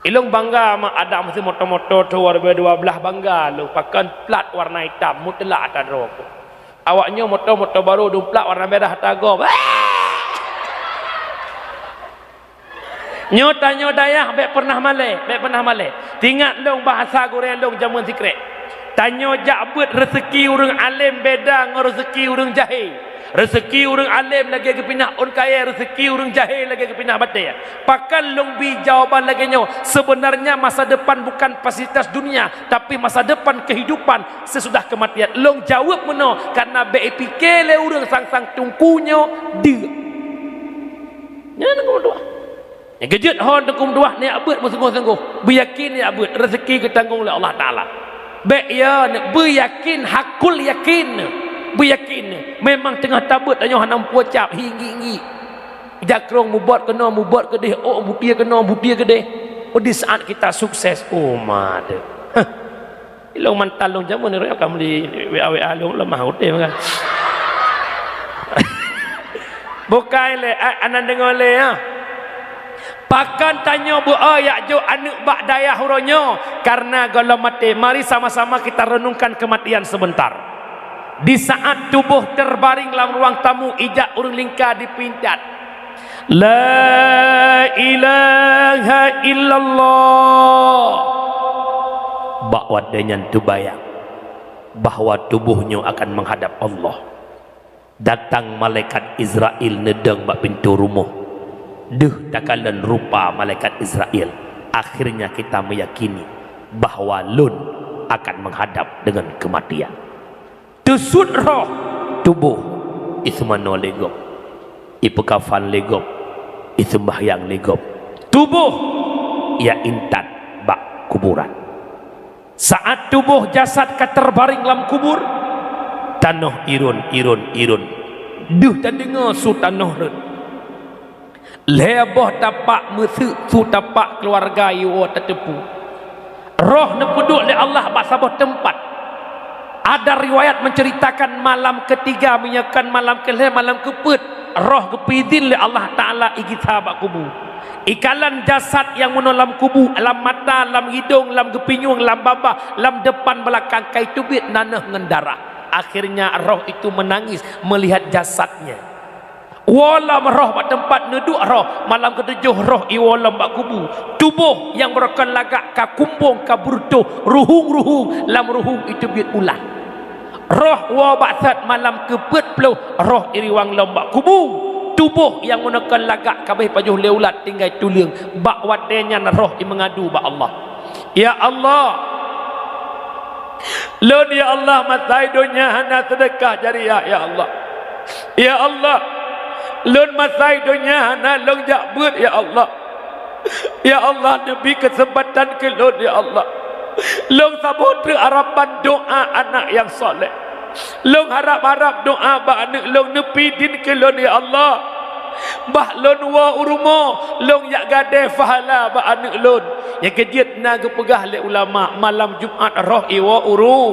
ilong bangga mak ada mesti motor-motor tu war ber 12 bangga long pakan plat warna hitam mutlak atas rokok awaknya motor baru dong plat warna merah tagom nyota-nyotayah bek pernah malai tingat long bahasa goreng long jamun sikret tanya jakbut rezeki urang alim beda dengan rezeki urang jahil rezeki urang alim lagi ke pindah on kaya rezeki urang jahil lagi ke pindah batai pakan long bi jawaban lagi nyo sebenarnya masa depan bukan fasilitas dunia tapi masa depan kehidupan sesudah kematian long jawab meno karena BPK le urang sang-sang tungkunyo dia nyana ngono kejut hon tekum dua ni abut sungguh-sungguh beryakin ni abut rezeki ketanggung oleh Allah Taala baik ya beryakin hakul yakin beryakin memang tengah tabut tanya hanam puacap hinggi jakrong mubat kena mubat kedeh butia kena butia kedeh di saat kita sukses mad ilong mantal long jamun ni kamu di WA long lemah hotel kan bukan le anan dengar le pakan tanya bu ayak jo anak bak dayah huronyo karena kalau mati mari sama-sama kita renungkan kematian sebentar di saat tubuh terbaring dalam ruang tamu ijak urang lingkar dipincat la ilaha illallah bak wadanya tu bayang bahwa tubuhnya akan menghadap Allah Datang malaikat Israel nedeng bak pintu rumah. Deh takalan rupa malaikat Israel. Akhirnya kita meyakini bahawa lun akan menghadap dengan kematian. Tusut roh tubuh ismano legop, ipekafan legop, ismbahyang legop. Tubuh ia intan bak kuburan. Saat tubuh jasad keterbaring dalam kubur, tanah irun. Duh tak dengar su tanah run. Lebah tapak mesuk su tapak keluarga iwa tertepu. Roh nepeduk oleh Allah bak sabah tempat. Ada riwayat menceritakan malam ketiga menyakan malam kelih malam keput. Roh kepidin oleh Allah Ta'ala igi sahabat kubur. Ikalan jasad yang menolom kubu, alam mata, alam hidung, alam gepinyung, alam babah, alam depan belakang kai tubit nanah dengan darah. Akhirnya roh itu menangis melihat jasadnya. Walam roh bak tempat neduk roh malam ketujuh roh iwalam bak kubu. Tubuh yang merupakan lagak ka kumbung ka burtuh ruhung lam ruhung itu biut ulah. Roh wa baksat malam kepet peluh roh iriwang lombak kubu. Tubuh yang menekan lagak kabeh pajuh leulat tinggal tuliang bak wadenya roh yang mengadu bak Allah. Ya Allah, lun ya Allah masai dunia hana sedekah jariah ya Allah. Ya Allah, lun masai dunia hana long jakbut ya Allah. Ya Allah, nabi kesempatan ke lun ya Allah. Long sabut harapan doa anak yang soleh. Long harap-harap doa ba anak long nepi din ke lon ya Allah. Bah lon wa urumo long yak gade fahala ba anak lon. Yang kejit naga pegah le ulama malam Jumaat roh iwa uru.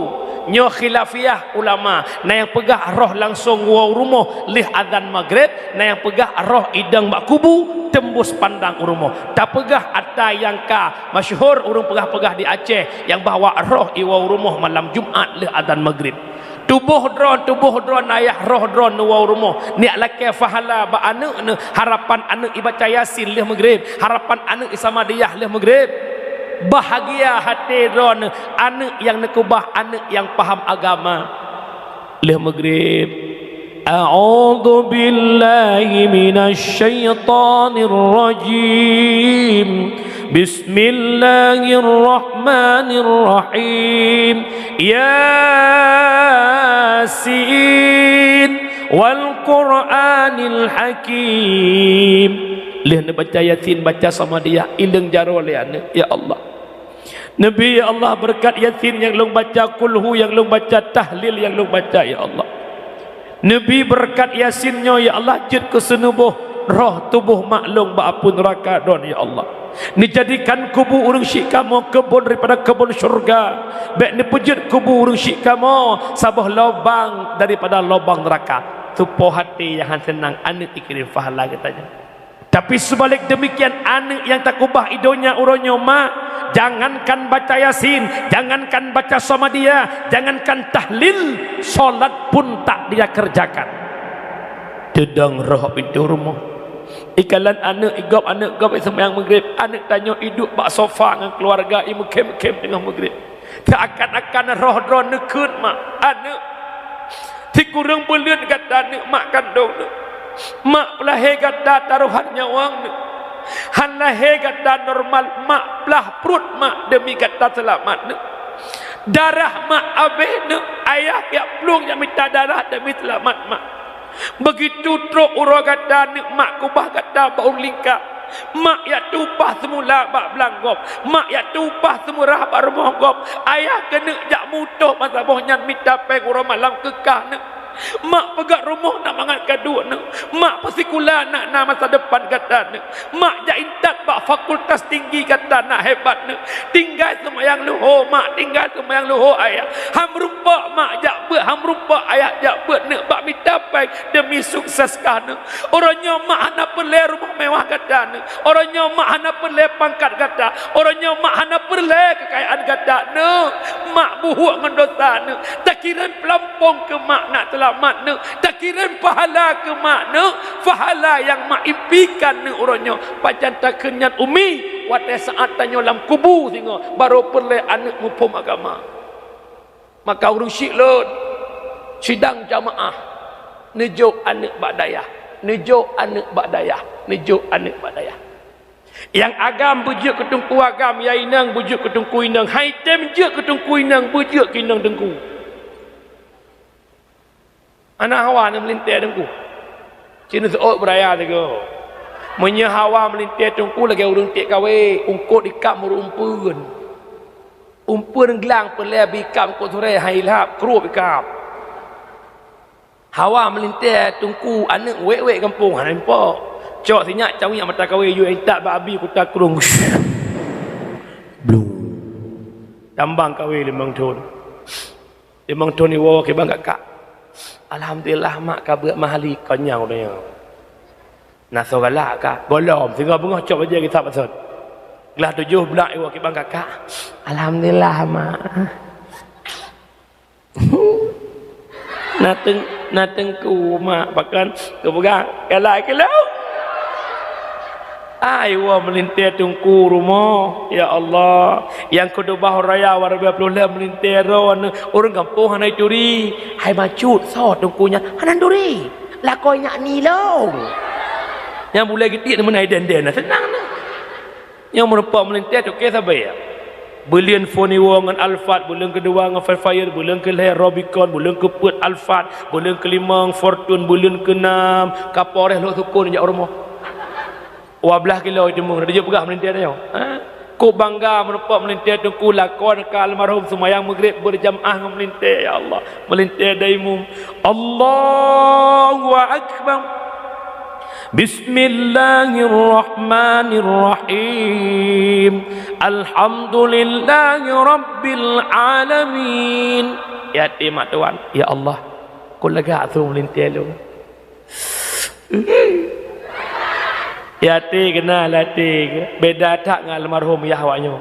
Nyo khilafiyah ulama. Na yang pegah roh langsung wa urumo lih azan maghrib, na yang pegah roh idang bak kubu tembus pandang urumo. Tak pegah ada yang ka masyhur urung pegah-pegah di Aceh yang bawa roh iwa urumo malam Jumaat lih azan maghrib. Tubuh dron ayah roh dron nuwa rumoh niat laki fahala ba anak ne harapan anak ibaca yasin leh maghrib, harapan anak isamadiyah leh maghrib. Bahagia hati dron anak yang nekubah, anak yang paham agama leh maghrib. A'udzu billahi minasy syaithanir rajim. Bismillahirrahmanirrahim. Yasin wal Qur'anil Hakim. Leh nak baca Yasin baca sama dia ileng jaro le anak ya Allah. Nabi ya Allah berkat Yasin yang long baca kulhu yang long baca tahlil yang long baca ya Allah. Nabi berkat Yasinnya ya Allah jid ke senubuh roh tubuh maklum ba'apun neraka don ya Allah. Ni jadikan kubu urang syik kamu kebun daripada kebun syurga. Baik ni pujud kubu urang syik kamu sabah lubang daripada lubang neraka. Tupo hati yang senang anak ikirin fahala katanya. Tapi sebalik demikian anak yang tak kubah idonya uronyo mak, jangankan baca Yasin, jangankan baca Samadiyah, jangankan tahlil, solat pun tak dia kerjakan. Dedang roh pintu rumah. Ikalan anak igop anak gop sembahyang maghrib, anak tanya hidup bak sofa dengan keluarga imu kem-kem dengan maghrib. Seakan-akan roh dron nekut mak anak. Ti kurang belian kata anak mak kandung nak. Mak lahir kata taruhan nyawang nak. Han lahir kata normal mak belah perut mak demi kata selamat nak. Darah mak habis nak, ayah yang pelung yang minta darah demi selamat mak. Begitu truk urang kata ni mak kubah kata bau lingkap. Mak ya tupah semula bak belanggop. Mak ya tupah semurah bak rumah gop. Ayah kena jak mutuh masa bohnya minta peng urang malam kekah ni. Mak pegat rumah nak mangat kaduk ni. Mak persikula nak masa depan kata ni. Mak jak intat bak fakultas tinggi kata nak hebat ni. Tinggal semayang luhur mak, tinggal semayang luhur ayah. Ham rupa mak jak buat, ham rupa ayah jak buat ni bak minta peng demi sukses kah ni. Orangnya mak hana perle rumah mewah kata ni. Orangnya mak hana perle pangkat kata. Orangnya mak hana perle kekayaan kata ni. Mak buhuk dengan dosa ni. Tak kira pelampung ke mak nak selamat ni. Tak kira pahala ke mak ni. Pahala yang mak impikan ni orangnya. Pajan tak kenyat umi. Wadah saat tanya dalam kubu sehingga baru perle anak ngupum agama. Maka urung syik lun sidang jamaah Nejo anak badayah, nejo anak badayah, nejo anak badayah. Yang agam bujuk ketungku agam, ya inang bujuk ketungku inang, haitem je ketungku inang bujuk kinang dengku. Anak hawa nak melintir dengku. Cina seot beraya tego. Menya hawa melintir dengku lagi urung tik kawe, ungkot dikap merumpun. Umpun gelang pelai bikam kot sore hailap kerup bikam. Hawa melintir tungku anak wek-wek kampung nampak. Cok sinyak cawi yang mata kawe you entak babi kuta kurung. Blum. Tambang kawe 5 ton. 5 ton ni wo ke bang kakak. Alhamdulillah mak ka beut mahali konyang dia. Naso galak ka. Golom singa bengah cok aja kita pasal. Gelah 7 bulan wo ke bang kakak. Alhamdulillah mak. Nateng ku mak bahkan kepegang kelak aywa melintir tungku rumah ya Allah yang kedua raya warga pelula melintir orang kampung hanai curi hai macut so tungkunya hanan duri lakonya ni long yang boleh getik menai den-den senang nah yang merupakan melintir tu ke sabai Bulan phone dengan Alphard, bulan kedua dengan Fire, bulan ke-6 Robicon, bulan ke-4 Alphard, bulan ke-5 Fortune, bulan ke-6 Kapolres lo sukun jak rumah. 12 kilo itu mung dia pegah melintir dia. Ku bangga merupak melintir tungku lakon ka almarhum semayang maghrib berjamaah dengan melintir ya Allah. Melintir daimu. Allahu akbar. Bismillahirrahmanirrahim. Alhamdulillahi rabbil alamin. Ya timak tuan, ya Allah. Ku lega tu melintir lu. Ya ti kena latih. Beda tak dengan almarhum Yahwanyo.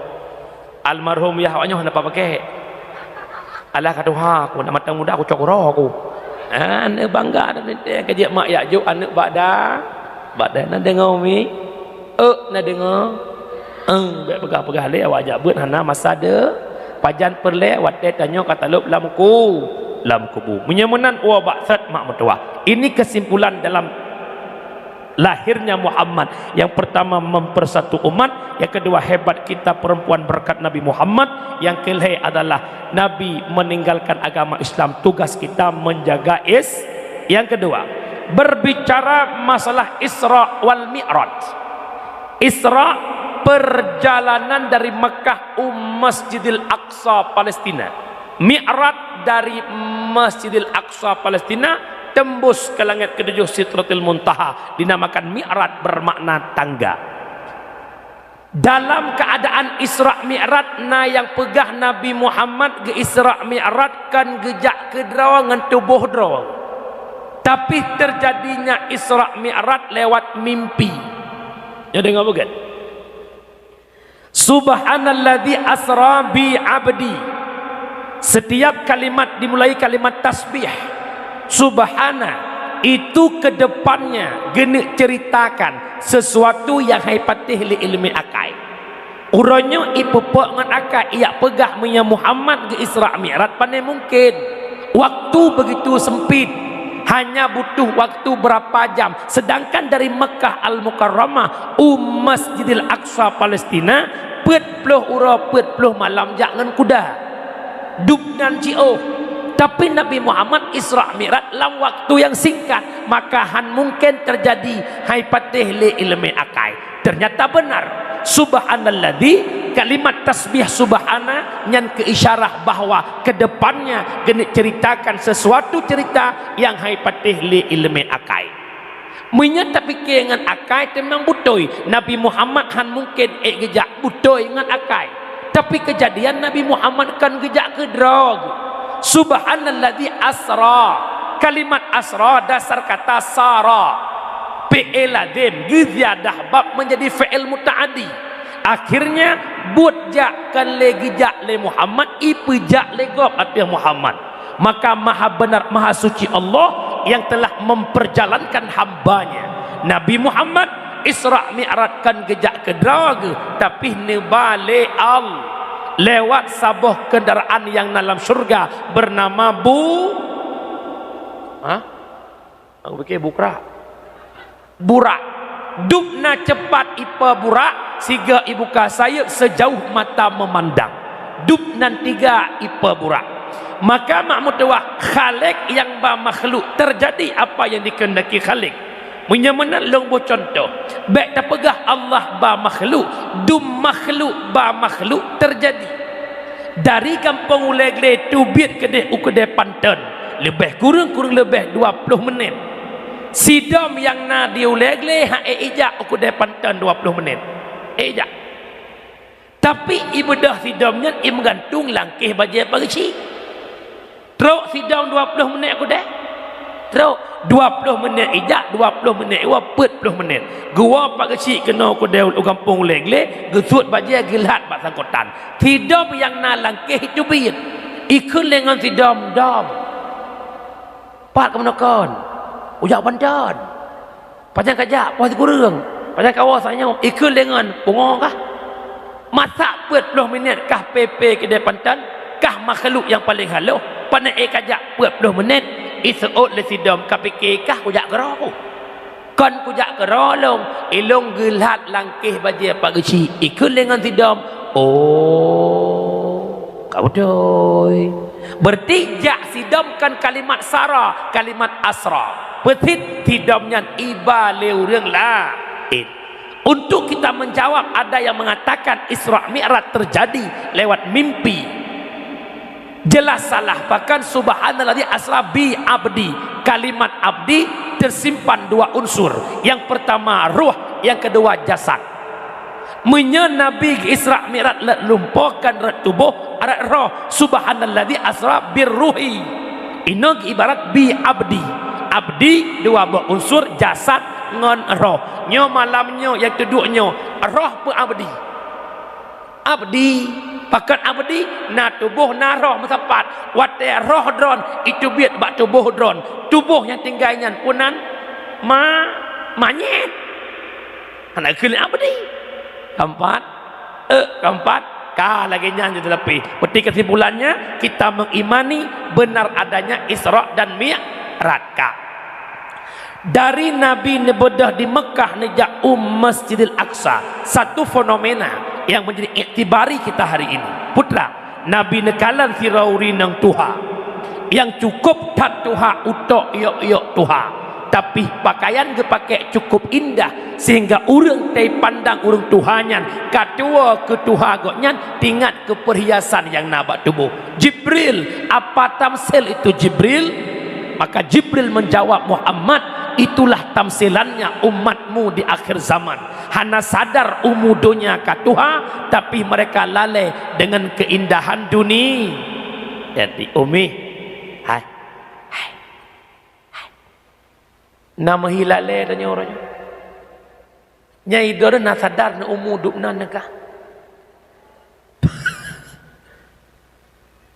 Almarhum Yahwanyo hendak pakai. Alah kata ha aku nak matang muda aku cokro aku. Anak bangga dah melintir kejap mak ya juk anak badan nak dengar mi nak dengar baik pegang-pegang le awak ajak beut hana masa ada pajan perle watte tanyo kata lub lam kubu menyemenan wa ba'sat mak mertua. Ini kesimpulan dalam lahirnya Muhammad. Yang pertama mempersatu umat, yang kedua hebat kita perempuan berkat Nabi Muhammad, yang kelima adalah Nabi meninggalkan agama Islam, tugas kita menjaga yang kedua berbicara masalah Isra wal Mi'raj. Isra perjalanan dari Mekah Masjidil Aqsa Palestina, Mi'raj dari Masjidil Aqsa Palestina tembus ke langit ketujuh Sidratul Muntaha, dinamakan Mi'raj bermakna tangga. Dalam keadaan Isra Mi'raj na yang pegah Nabi Muhammad ke Isra Mi'raj kan gejak ke drawang tubuh drawang. Tapi terjadinya Isra Mi'raj lewat mimpi. Ya dengar bukan? Subhanalladzi asra bi 'abdi. Setiap kalimat dimulai kalimat tasbih. Subhana itu kedepannya genek ceritakan sesuatu yang haipatih li ilmi akai. Uronyo ipupuk ngan akai ia pegah punya Muhammad ke Isra Mi'raj pandai mungkin. Waktu begitu sempit. Hanya butuh waktu berapa jam. Sedangkan dari Mekah Al-Mukarramah Masjidil Aqsa Palestina 40 ura 40 malam jangan kuda dubnan cio. Tapi Nabi Muhammad Isra Mi'raj dalam waktu yang singkat, maka han mungkin terjadi haipatih li ilmi akai. Ternyata benar. Subhanalladzi, kalimat tasbih subhana yang keisyarah bahwa kedepannya kena ceritakan sesuatu cerita yang haipatih li ilmi akai. Menyata fikir dengan akai memang butoi. Nabi Muhammad han mungkin gejak butoi dengan akai. Tapi kejadian Nabi Muhammad kan gejak ke drog. Subhanalladzi asra. Kalimat asra dasar kata sara. Fi'il ladin giziyadah bab menjadi fi'il muta'addi. Akhirnya buat jakkan lagi jak le Muhammad ipejak le gob arti Muhammad. Maka maha benar maha suci Allah yang telah memperjalankan hambanya Nabi Muhammad Isra Mi'raj kan gejak ke draga tapi nebale al lewat sabuh kendaraan yang dalam syurga bernama Aku fikir burak. Burak. Dupna cepat ipa burak siga ibu kasayap sejauh mata memandang. Dup nan tiga ipa burak. Maka makmutawah khalik yang ba makhluk terjadi apa yang dikehendaki khalik. Menyamana longbo contoh. Baik tak pegah Allah ba makhluk, dum makhluk ba makhluk terjadi. Dari kampung Ulegle tu biat kedai ukede Panten. Lebih kurang lebih 20 menit. Sidom yang na di Ulegle ha ejak ukede Panten 20 menit. Ejak. Tapi ibadah sidomnya im gantung langkih bajai pagi. Teruk sidom 20 menit ukede. Teruk 20 menit ijak 20 menit wa 40 menit gua pak kecil kena ku deul kampung Ulegle gesut bajai gilat bak sangkotan tidom yang na langkih itu biat ikut lengan tidom dom pat kemenakon ujak bandan panjang kajak puas kurang panjang kawasannya ikut lengan pungong kah masak 40 minit kah PP kedai Pantan kah makhluk yang paling haluh pandai kajak 40 menit isot le sidom kapike kah kujak gerau kon kujak gerau long ilong gelat langkih bajai pak geci ikut lengan sidom oh kau doi berarti jak sidom kan kalimat sara kalimat asra petit sidomnya iba leureng lain untuk kita menjawab ada yang mengatakan Isra Mi'raj terjadi lewat mimpi jelas salah. Bahkan subhanalladzi asra bi abdi, kalimat abdi tersimpan dua unsur, yang pertama ruh, yang kedua jasad. Menya Nabi Isra Mi'raj lumpurkan tubuh arat roh. Subhanalladzi asra birruhi, inog ibarat bi abdi. Abdi dua buah unsur, jasad ngon roh. Nyo malamnya yang kedua roh pun abdi. Abdi pakat abdi na tubuh na roh mesapat wate roh dron itu biat bak tubuh dron tubuh yang tinggalnya punan manyet anak kali abdi keempat lagi nyanyi tetapi peti kesimpulannya kita mengimani benar adanya Isra dan Mi'raj. Dari Nabi nebedah di Mekah nejak Masjidil Aqsa, satu fenomena yang menjadi iktibari kita hari ini. Putra Nabi nekalan sirauri nang Tuha yang cukup tak Tuha utok yok Tuha, tapi pakaian ke pakai cukup indah sehingga urang tai pandang urang Tuhannya katua ke Tuha goknya tingkat ke perhiasan yang nabak tubuh. Jibril apa tamsil itu Jibril? Maka Jibril menjawab, Muhammad, itulah tamsilannya umatmu di akhir zaman. Hana sadar umudonya katuha, tapi mereka lalai dengan keindahan dunia. Jadi Umi, hai. Nama hilale tanya orangnya. Nyai dora na sadar na umudukna nakah.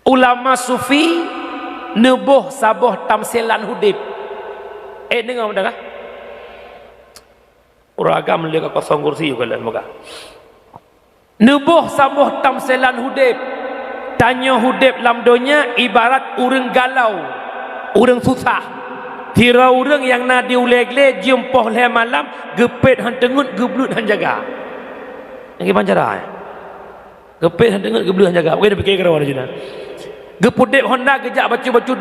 Ulama sufi nebuh sabuh tamsilan hudib. Dengar mudah kah? Uragam lihat kosong kursi juga lah moga. Nebuh sabuh tamsilan hudib. Tanya hudib lamdonya ibarat urang galau, urang susah. Tira urang yang na diulegle jumpoh le malam gepet han tengut geblut han jaga. Yang pancara. Gepet han tengut geblut han jaga. Okey dah fikir kerawan aja. Gepudek Honda kejak bacu-bacu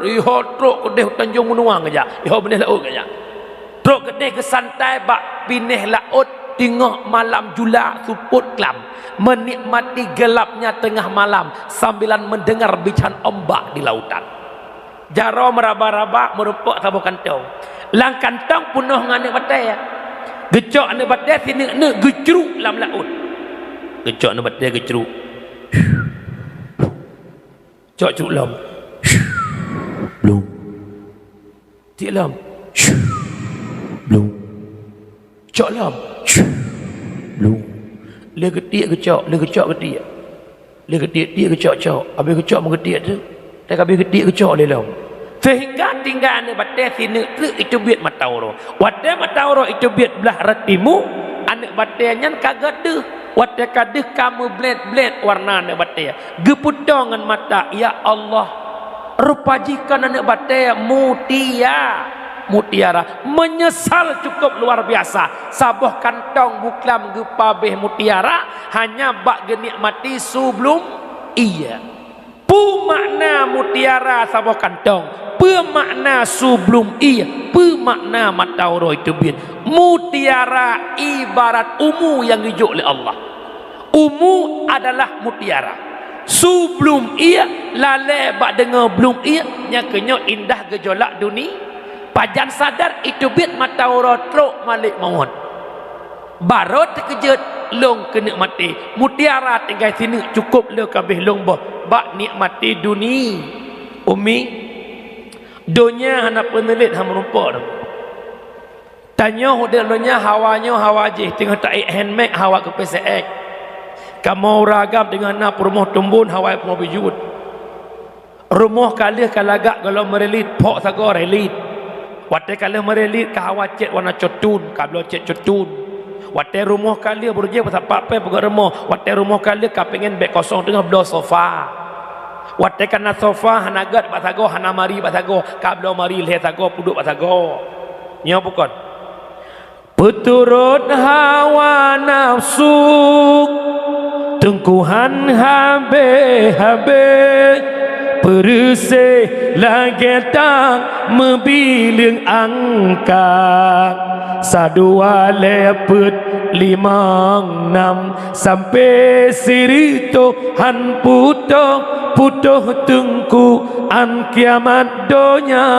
iho truk kedeh Tanjung Menuang kejak iho benih laut kejak truk kedeh ke santai bak pinih laut tengok malam jula suput kelam menikmati gelapnya tengah malam sambilan mendengar bican ombak di lautan jaro meraba-raba merupak sabuh kantong lang kantong penuh dengan anak batai gecok anak batai sini gecruk dalam laut gecok anak batai gecruk cok cuk lam blum ti lam blum cok lam blum le getik ke cok le gecok getik le getik dia gecok cok habis gecok mengetik tu tak habis getik gecok le lam sehingga tinggal ne batai sini itu biat matauro wate matauro itu biat belah ratimu anak batainya kagak deh wate kadeh kamu bled warna anak batai gepudongan mata ya Allah rupa jika anak batai mutia mutiara. Menyesal cukup luar biasa. Sabuh kantong buklam gepabeh mutiara hanya bak genikmati sebelum iya. Pu makna mutiara sabuh kantong, pu makna sebelum iya, pu makna matauro itu bin. Mutiara ibarat umu yang dijuk oleh Allah. Umu adalah mutiara. Sebelum ia lalai bak dengar belum ia nyakanya indah gejolak dunia. Pajan sadar itu bit mata orang truk malik maut. Baru terkejut long kena mati. Mutiara tinggal sini cukup le kabeh long boh. Bak nikmati dunia. Umi dunia hana penelit ham rupa dah. Tanya hodalnya hawanya hawajih tengah tak handmade hawa ke PCX. Kamu ragam dengan nak rumah tumbun hawai mau bijut. Rumah kali kalagak kalau merelit pok sago relit. Wate kali merelit ka hawa cet warna cotun, kablo cet cotun. Wate rumah kali berje pasal pape pegang rumah. Wate rumah kali ka pengen beg kosong tengah belah sofa. Wate kana sofa hanagat pasago hanamari pasago, kablo mari leh sago puduk pasago. Nya bukan. Peturut hawa nafsu tungkuhan habe-habe perse lagi tak membiling angka sadua lepet 5 6 sampai sirito han putoh tengku an kiamat donya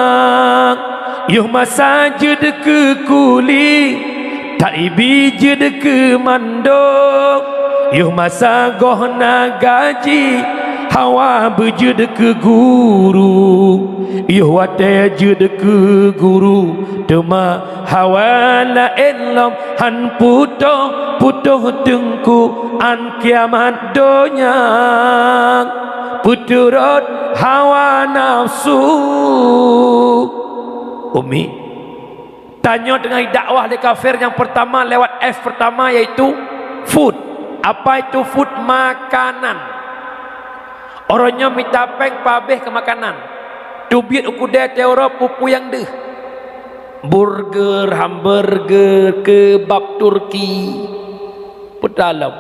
yuh masa jed ke kuli tak ibijed ke mandok yuh masa gohna gaji hawa bejud ke guru yuh wate jud ke guru tema hawa la elam han putoh tengku an kiamat donya puturut hawa nafsu. Umi tanya dengan dakwah di kafir yang pertama lewat F pertama yaitu food. Apa itu food? Makanan. Orangnya minta peng pabeh ke makanan. Tubit ukudai teora pupu yang deh. Burger, hamburger, kebab Turki. Pedalam.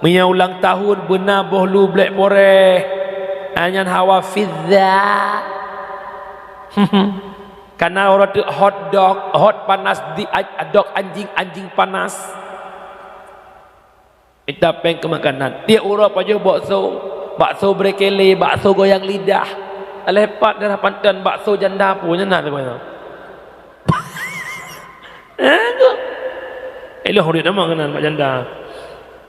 Punya ulang tahun benar bohlu black boreh. Hanya hawa fizza. Karena orang tu hot dog, hot panas di dog anjing panas. Kita peng ke makanan. Dia urut aja bakso berkele, bakso goyang lidah. Lepat darah pantan bakso janda punya nak tu. Elah hari nama kanan pak janda.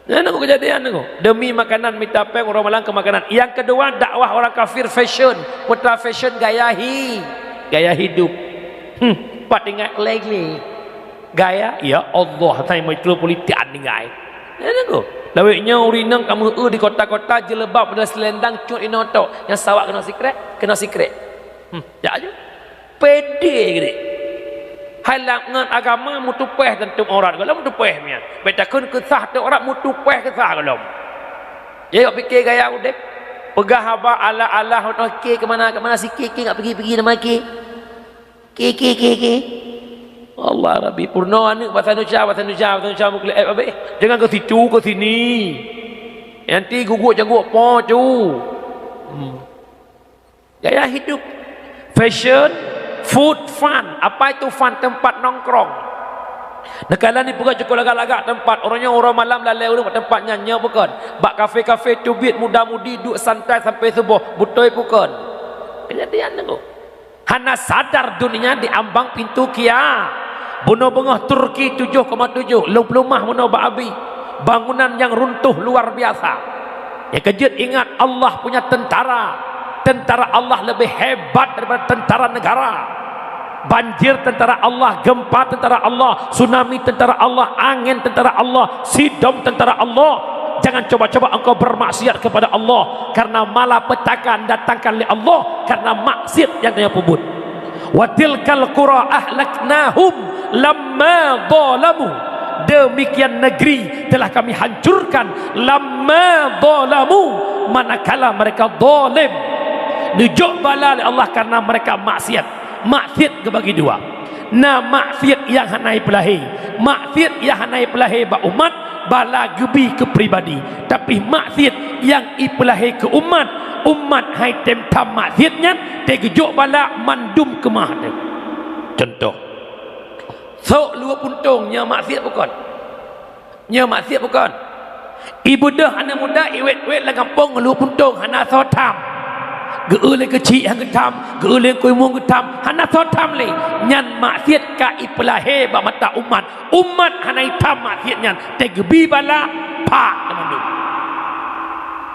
Nak kejadian aku. Demi makanan minta peng orang Malang ke makanan. Yang kedua dakwah orang kafir fashion, putra fashion gaya hidup. Pak ingat lagi. Gaya ya Allah saya metropolitan tinggal. Aku lawiknya urinang kamu di kota-kota jelebab pada selendang cut inoto yang sawak kena secret. Ya aja. Pede gede. Halangan agama mutupeh tentu orang kalau mutupeh nya. Betakun kesah tu orang mutupeh kesah kalau. Ya fikir gaya udek. Pegah haba ala ke mana sikit enggak pergi nama ke. Allah Rabbi purno anu bahasa Indonesia mukli abe jangan ke situ ke sini nanti guguk janggut pocu gaya hidup fashion food fun. Apa itu fun? Tempat nongkrong. Negara ni bukan cukup lagak-lagak tempat orangnya orang malam lalai urut tempat nyanyi bukan bak kafe-kafe tubit muda-mudi duduk santai sampai subuh butoi bukan kejadian tu. Hana sadar dunia diambang pintu kia. Bunuh bengah Turki 7,7. Lumah bunuh ba'abi. Bangunan yang runtuh luar biasa. Ya kejut ingat Allah punya tentara. Tentara Allah lebih hebat daripada tentara negara. Banjir tentara Allah, gempa tentara Allah, tsunami tentara Allah, angin tentara Allah, sidom tentara Allah. Jangan coba-coba engkau bermaksiat kepada Allah karena malapetaka datangkan oleh Allah karena maksiat yang dia pebut. Wa tilkal qura ahlaknahum lamma zalamu. Demikian negeri telah kami hancurkan lamma zalamu, manakala mereka zalim. Nujuk bala oleh Allah karena mereka maksiat. Maksiat kebagi dua. na maksiat yang hanai pelahi, maksiat yang hanai pelahi ba umat bala gebi ke pribadi, tapi maksiat yang ipelahi ke umat hai tem tam maksiatnya te gejuk bala mandum kemah tu. Contoh sok luar puntung nya maksiat bukan, nya maksiat bukan. Ibu dah anak muda iwet-wet lah kampung luar puntung hana sotam geuleh kecil hang getam geuleh kuimung getam hana sotam le nyan maksiat ka ipelahe ba mata umat hana hitam maksiat nyan te gebi bala pak mandum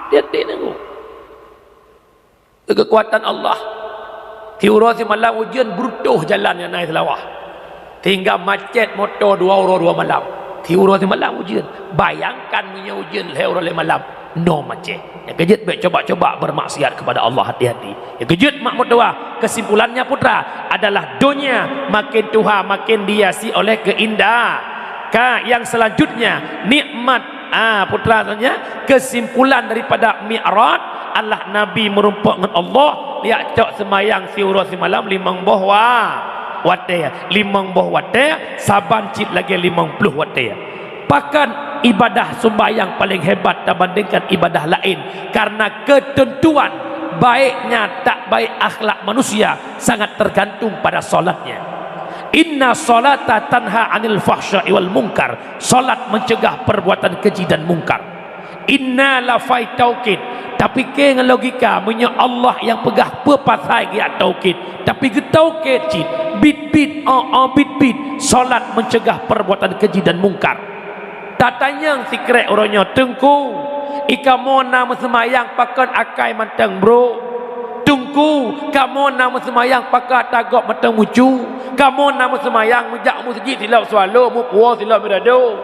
dia tengok kekuatan Allah tiura si malam hujan brutuh jalan yang naik selawah tinggal macet motor 2 malam tiura si malam hujan bayangkan punya hujan oleh malam no macet yang kejut baik coba-coba bermaksiat kepada Allah, hati-hati yang kejut mak mutua. Kesimpulannya putra adalah dunia makin tuha makin dihiasi oleh keindahan. Yang selanjutnya nikmat putra tanya kesimpulan daripada Mi'raj Allah Nabi merumpuk dengan Allah dia cok semayang siura si malam 5 boh wate 5 boh wate saban cip lagi 50 wate. Bahkan ibadah sembahyang paling hebat dibandingkan ibadah lain karena ketentuan baiknya tak baik akhlak manusia sangat tergantung pada solatnya. Inna solata tanha anil fahsya'i wal munkar. Solat mencegah perbuatan keji dan mungkar. Inna lafai taukid. Tapi ke dengan logika punya Allah yang pegah pepasai dia taukid. Tapi ke taukid cid bit bit solat mencegah perbuatan keji dan mungkar. Tatanya sikret orangnya tengku ikamu nama semayang pakan akai mantang bro tungku kamu nama semayang pakai tagak mantang mucu kamu nama semayang menjak masjid silau swalo mu puas silau berado.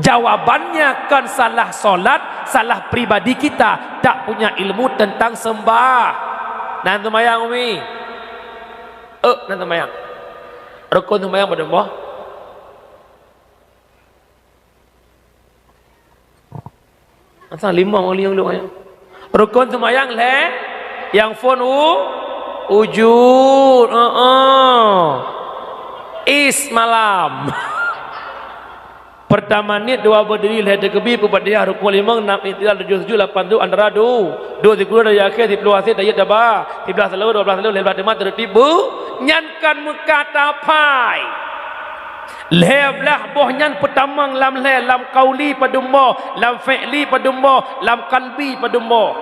Jawabannya kan salah solat salah pribadi kita tak punya ilmu tentang sembah. Nan semayang umi nan semayang rukun semayang pada Allah asal 5 orang yang lu rukun semayang le yang phone ujud is malam pertama ni 2 berdiri le degebi pepada rukun 5 6 itidal 7 7 8 tu antara 2 10 dari akhir 10 asyik dayat daba 13 selalu 12 selalu 15 demat tertibu nyankan mekata pai leblah bohnyan pertamang lam le lam qauli padumbo lam fi'li padumbo lam qalbi padumbo.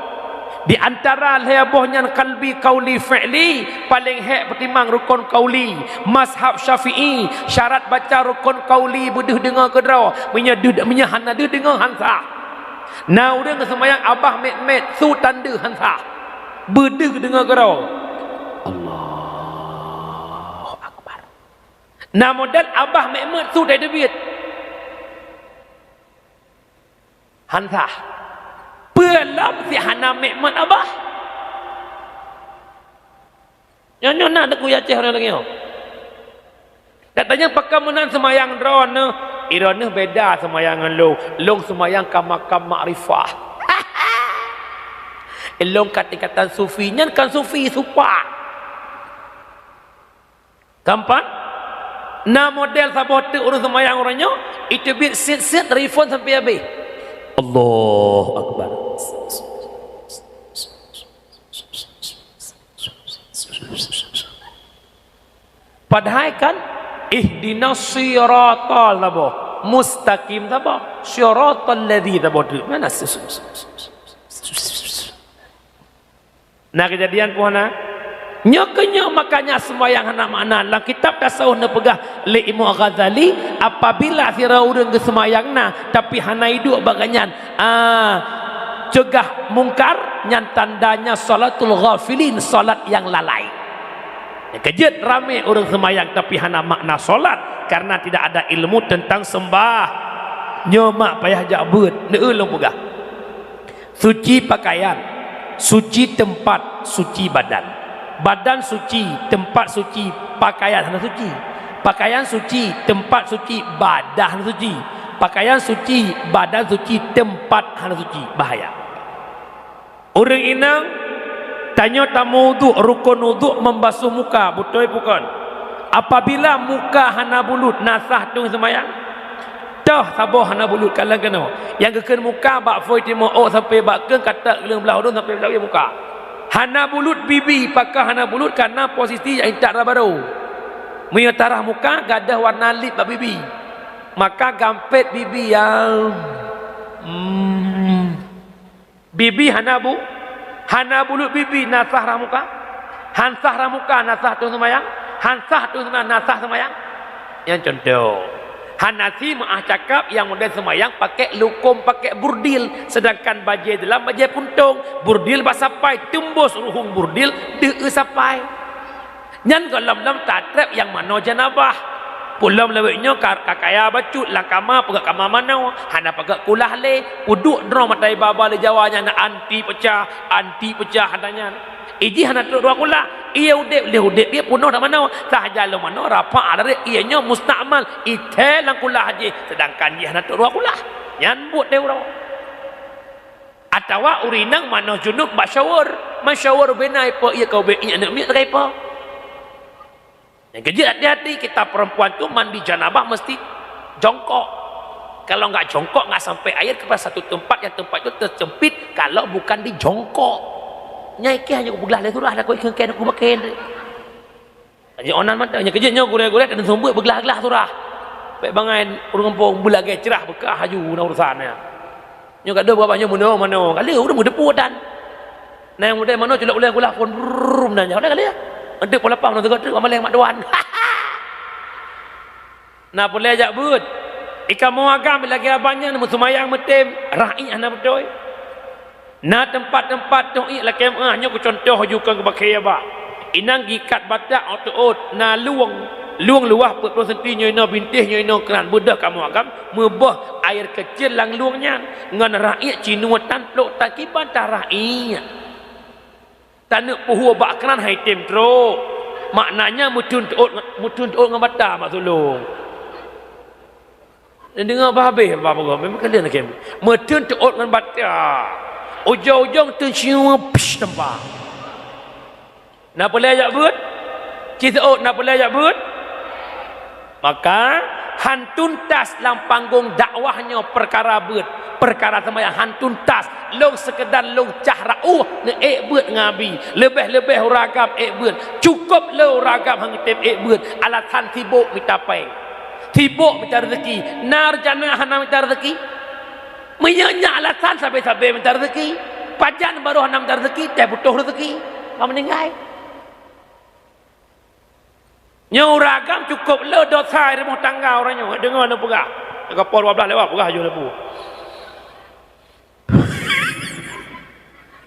Di antara le bohnyan qalbi qauli fi'li paling hek pertimang rukun qauli. Mazhab Syafi'i syarat baca rukun qauli buduh dengar kedra punya hana de dengar hansa. Nau dia sembahyang abah met su tanda hansa. Buduh dengar kedra. Nah modal abah mekmet tu dah debit hantah pelam si hana mekmet abah nyonya nak aku Aceh orang lagi katanya pakai menan semayang drone irone beda semayangan long semayang kamakam makrifah long kata-kata sufinya kan sufi supa gampang. Nah model sabote urus semayang orangnya itu bit sit refund sampai habis. Allahu Akbar. Padahal kan ihdinas siratal mustaqim siratal ladzi mana nah kejadian puana nyoknya makanya sembahyang anak makna dalam kitab tasawuf na pegah li Imam Ghazali apabila sira urang ke sembayangna tapi hana hidup baganyan cegah mungkar nyan tandanya salatul ghafilin salat yang lalai. Kejut ramai orang sembayang tapi hana makna salat karena tidak ada ilmu tentang sembah. Nyomak payah jabut neulung pegah suci pakaian suci tempat suci badan suci, tempat suci, pakaian hana suci. Pakaian suci, tempat suci, badan suci. Pakaian suci, badan suci, tempat hana suci. Bahaya. Orang inang tanya tamu wuduk, rukun wuduk membasuh muka, betul bukan? apabila muka hana bulut nasah tung semayang dah sabar hana bulut kalang kena yang keken muka bak foi timo sampai bak ke kata gelang belah udun sampai belah muka hana bulut bibi pakah hana bulut karena posisi yang tak baru menyetarah muka gadah warna lip bak bibi maka gampet bibi yang bibi hana bulut bibi nasah ramuka hansah ramuka nasah tu semayang hansah tu semayang nasah semayang yang contoh Hanafi maah cakap yang model semayang pakai lukum pakai burdil sedangkan bajai dalam bajai puntung burdil basapai tembus ruhung burdil deu sapai nyan galam-lam tatrep yang mano janabah pulam leweknya kakaya bacut langkama pegak kama manau hana pegak kulah le uduk dro matai baba le jawanya na anti pecah hadanya iji hana tu dua kula ia udep dia punuh dak manau sah jalo mano rapa ada ianya musta'mal ite lang kula haji sedangkan dia hana tu dua kula nyan buat dia urang atawa urinang mano junub masyawur benai po ia kau be anak mi tak apa. Yang kejut hati-hati kita perempuan tu mandi janabah mesti jongkok. Kalau enggak jongkok enggak sampai air kepada satu tempat yang tempat itu terjepit kalau bukan di jongkok. Nyai ke hanya belah le surah aku ikan aku makan. Hanya onan mata nya kejutnya gurek-gurek dan sombut belah-belah surah. Baik bangai urang kampung bulah ge cerah bekah haju na urusannya. Nya kada berapanya mano kali udah muda pudan. Nah yang muda mano culak ulang gula pun brum nanya kali ya. Untuk pelapang nak tegak amal yang mak doan. Nah boleh ajak but. Ikan muagam lagi abangnya nak semayang metem ra'i ana betul. Nah tempat-tempat tu lagi hanya ku contoh juga ke bakai ba. Inang gikat batak otot na luang luah 40 cm nyo bintih nyo keran budak kamu agam mebah air kecil lang luangnya ngan ra'i cinuatan plok takiban ra'i. Tanuk puhu bakran hai tem tro maknanya mutun tuut dengan bata mak tolong dan dengar habis apa memang kalian nak kem mutun tuut dengan bata ujung-ujung tu siu pish tempat nak boleh ajak but kita nak boleh ajak but maka hantun tas dalam panggung dakwahnya perkara but perkara semayang hantun tas long sekedar long cahrau ne beut ngabi lebih ragam beut cukup le ragam hang tem beut alasan sibuk mitapai sibuk minta rezeki nar jana hana minta rezeki menyanya alasan sampai minta rezeki pajan baru hana minta rezeki teh butuh rezeki kamu meninggai nyau ragam cukup le dosa rumah tangga orangnya dengar nak pegah kapal 12 lewat pegah haju lepu.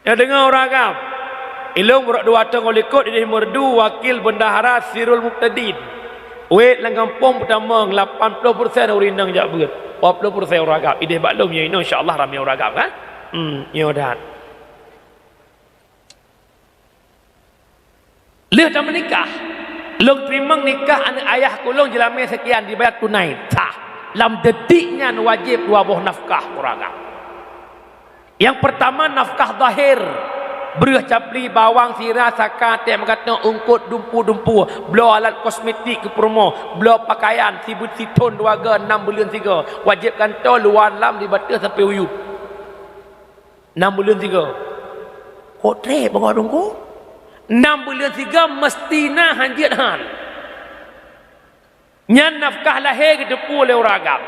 Yang dengar orang agam ilung berak dua tang olikot ini merdu wakil bendahara Sirul Muqtadin wait lang kampung pertama 80% orang jak beut 40% orang agam ideh baklum ya insyaallah ramai orang agam kan ya dah leh dah menikah long terima nikah anak ayah kulung jelame sekian dibayar tunai sah lam detiknya wajib dua buah nafkah orang agam. Yang pertama nafkah zahir beruh capli bawang sirah saka tem kata ungkut dumpu belo alat kosmetik ke promo belo pakaian sibut siton 2 ga 6 bulan 3 wajib kantor luar lam dibatas sampai uyup 6 bulan 3 kotre bangun ko 6 bulan 3 mestina hanjit han nyan nafkah lahir kedepu le uragam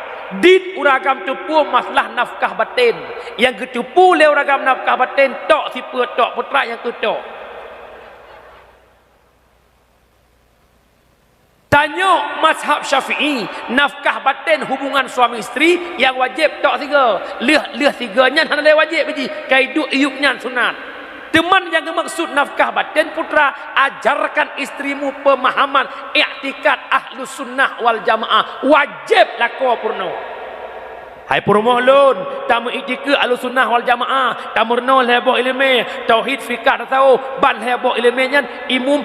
dit uragam tepu masalah nafkah batin yang ketepu le uragam nafkah batin tok si tok putra yang ketok tanya mazhab Syafi'i nafkah batin hubungan suami isteri yang wajib tok 3 leh 3 nya hana wajib biji kaiduk iupnya sunat teman yang maksud nafkah batin putra ajarkan istrimu pemahaman i'tikad ahlus sunnah wal jamaah wajib lako purno hai purmo lun tamu i'tikad ahlus sunnah wal jamaah tamurno lebo ilmu tauhid fikah tahu ban lebo ilmunya imum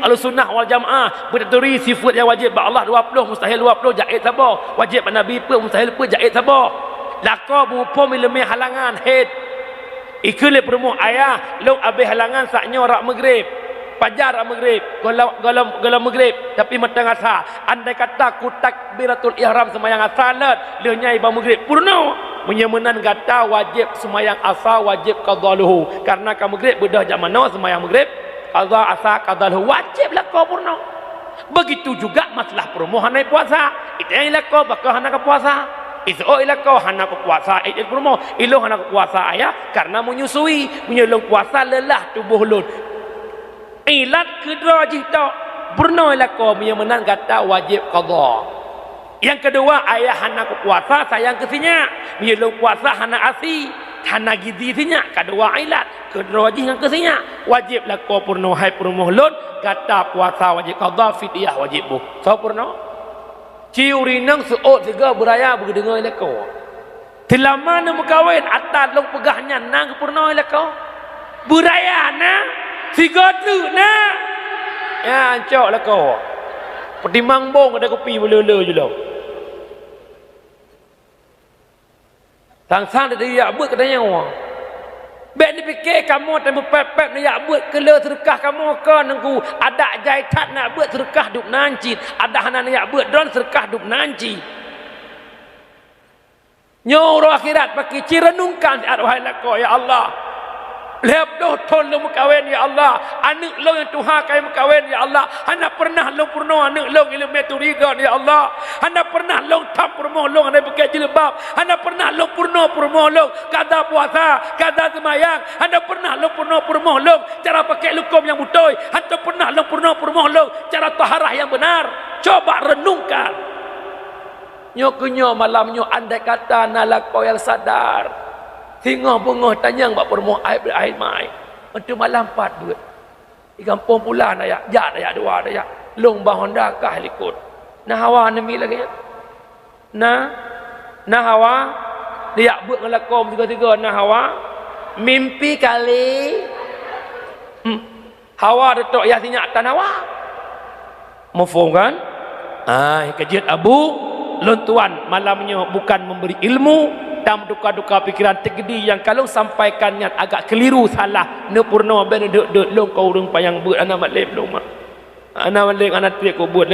ahlus sunnah wal jamaah berduri sifat yang wajib ba Allah 20 mustahil 20 jait sabo wajib nabi pe mustahil pe jait sabo lako bupo ilmu halangan head ikule permu ayah lu abih halangan saknya rak maghrib Fajar maghrib, galam maghrib, tapi matang asar. Andai kata ku takbiratul ihram semayang asar let, dia nyai ba maghrib purna. Menyemenan kata wajib semayang asar, wajib qadaluhu. Karena ka maghrib bedah jam mana semayang maghrib, qada asar qadaluhu wajiblah kau purna. Begitu juga masalah permohonan puasa. Itu yang ilako bakal hana ke puasa. Itu ilako hana ke puasa. Itu permoh ilo hana ke puasa ayah karena menyusui, menyelong puasa lelah tubuh lun. Ilat kedua jita purna ilako menyemenan kata wajib qada. Yang kedua ayah hana ke puasa sayang kesinya. Menyelong puasa hana asi, hana gizi sinya. Kedua ilat, kedua jih yang kesinya. Wajib lako purna hai permoh lun kata puasa wajib qada fidyah wajib bu. So purna. Ciuri nang suot juga beraya berdengar ilako. Tilama na mukawin atas long pegahnya nang purna ilako. Beraya na sigot tu na. Ya ancok lako. Pertimang bong ada kopi belele je lo. Sang-sang dia buat katanya orang. Bek ni fikir kamu tak berpep-pep nak buat kela sedekah kamu ke nengku ada jaitat nak buat sedekah duk nanci, ada hana nak buat don sedekah duk nanci. Nyoro akhirat pakai cirenungkan wahai lako ya Allah. Lep doh ton lo mukawin ya Allah. Anak lo yang Tuhan kai mukawin ya Allah. Hana pernah lo purno anak lo ilmu meturigan ya Allah. Hana pernah lo tam purmo lo hana pakai jilbab. Hana pernah lo purno lo kada puasa, kada semayang. Hana pernah lo purno lo cara pakai lukum yang betul. Hana pernah lo purno lo cara taharah yang benar. Coba renungkan. Nyo malamnya andai kata nalako yang sadar. Hingga bunga tanyang bak permoh air mai. Untuk malam 4 duit. Di kampung pula nak ya dua ya. Long bah Honda kah likut. Nah hawa nami lagi. Nah hawa dia buat ngelakom tiga-tiga nah hawa mimpi kali. Hawa datuk ya sinyak tan hawa. Mafhum kan? Kajian Abu Lontuan malamnya bukan memberi ilmu. Tam duka-duka pikiran tergedi yang kalau sampaikannya agak keliru salah ne purna ben dek long kau urang payang buat anak malam long mak anak malam anak tiak ko buat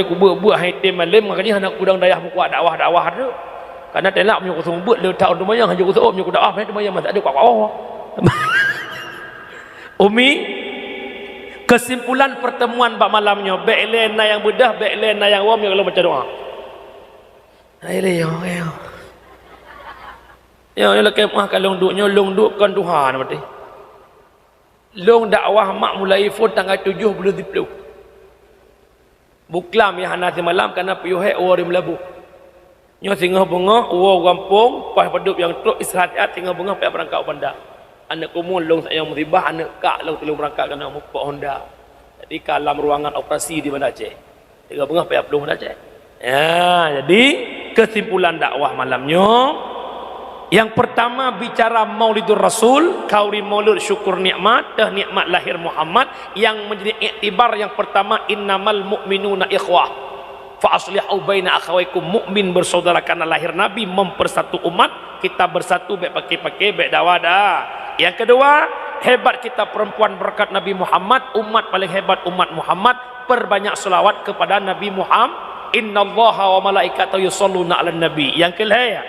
hai tem malam makanya anak udang dayah mu kuat dakwah tu karena telak punya kosong buat le tahun lumayan hanya kosong punya dakwah ni lumayan masa ada kuat Umi kesimpulan pertemuan bab malamnya baik na yang bedah baik na yang awam yang kalau baca doa ai ya lelaki mah kalau long dukkan Tuhan berarti. Long dakwah mak mulai phone tanggal 7 bulan 10. Buklam ya hana semalam karena piuhe ori melabu. Nyo singa bunga uwa kampung pas paduk yang truk istirahat singa bunga pay berangkat Honda. Anak kumul long sayang musibah anak kak long telung berangkat kena mupok Honda. Jadi kalam ruangan operasi di Banda Aceh. Singa bunga pay upload Banda Aceh. Ya, jadi kesimpulan dakwah malamnya yang pertama bicara Maulidur Rasul, kauri maulud syukur nikmat dan nikmat lahir Muhammad yang menjadi iktibar yang pertama innamal mu'minuna ikhwah fa aslihu baina akhawaykum mukmin bersaudara karena lahir Nabi mempersatu umat kita bersatu baik pakai baik dawada. Yang kedua hebat kita perempuan berkat Nabi Muhammad umat paling hebat umat Muhammad perbanyak selawat kepada Nabi Muhammad innallaha wa malaikatahu yusholluna 'alan nabi. Yang kelima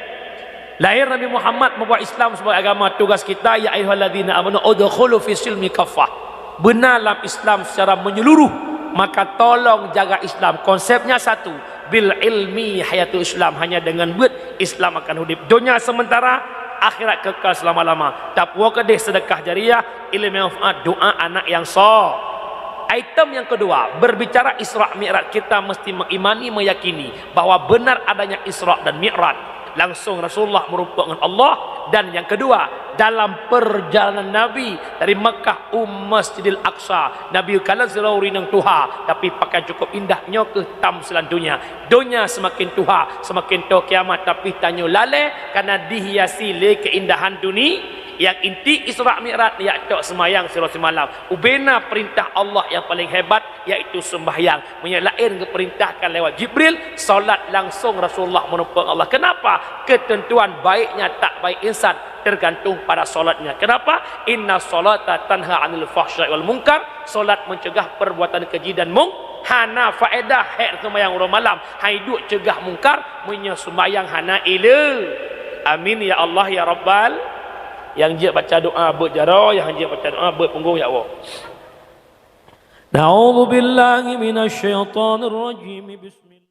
lahir Nabi Muhammad membawa Islam sebagai agama tugas kita ya ayyuhalladzina amanu udkhulu fi silmi kaffah. Benar dalam Islam secara menyeluruh maka tolong jaga Islam. Konsepnya satu, bil ilmi hayatul Islam hanya dengan buat Islam akan hidup. Dunia sementara, akhirat kekal selama-lama. Takwa kedih sedekah jariah, ilmu manfaat, doa anak yang soleh. Item yang kedua, berbicara Isra Mi'raj kita mesti mengimani meyakini bahwa benar adanya Isra dan Mi'raj. Langsung Rasulullah merupakan Allah. Dan yang kedua, dalam perjalanan Nabi dari Mekah Masjidil Aqsa, Nabi kala selauri nang tuha tapi pakai cukup indahnya ke tam selanjutnya. Dunia semakin tuha, semakin to kiamat tapi tanyo lale karena dihiasi le keindahan dunia. Yang inti Isra Mi'raj iaitu semayang selawat malam. Ubena perintah Allah yang paling hebat iaitu sembahyang. Lain keperintahkan lewat Jibril, solat langsung Rasulullah menumpang Allah. Kenapa? Ketentuan baiknya tak baik insan tergantung pada solatnya. Kenapa? Inna solata tanha 'anil fahsya'i wal munkar. Solat mencegah perbuatan keji dan hana faedah hek sembahyang orang malam. Hai duk cegah mungkar, punya sembahyang hana ila. Amin ya Allah ya Rabbal. Yang dia baca doa berjara, yang dia baca doa berpunggung ya Allah. Na'udzu billahi minasy syaithanir rajim. Bismillah.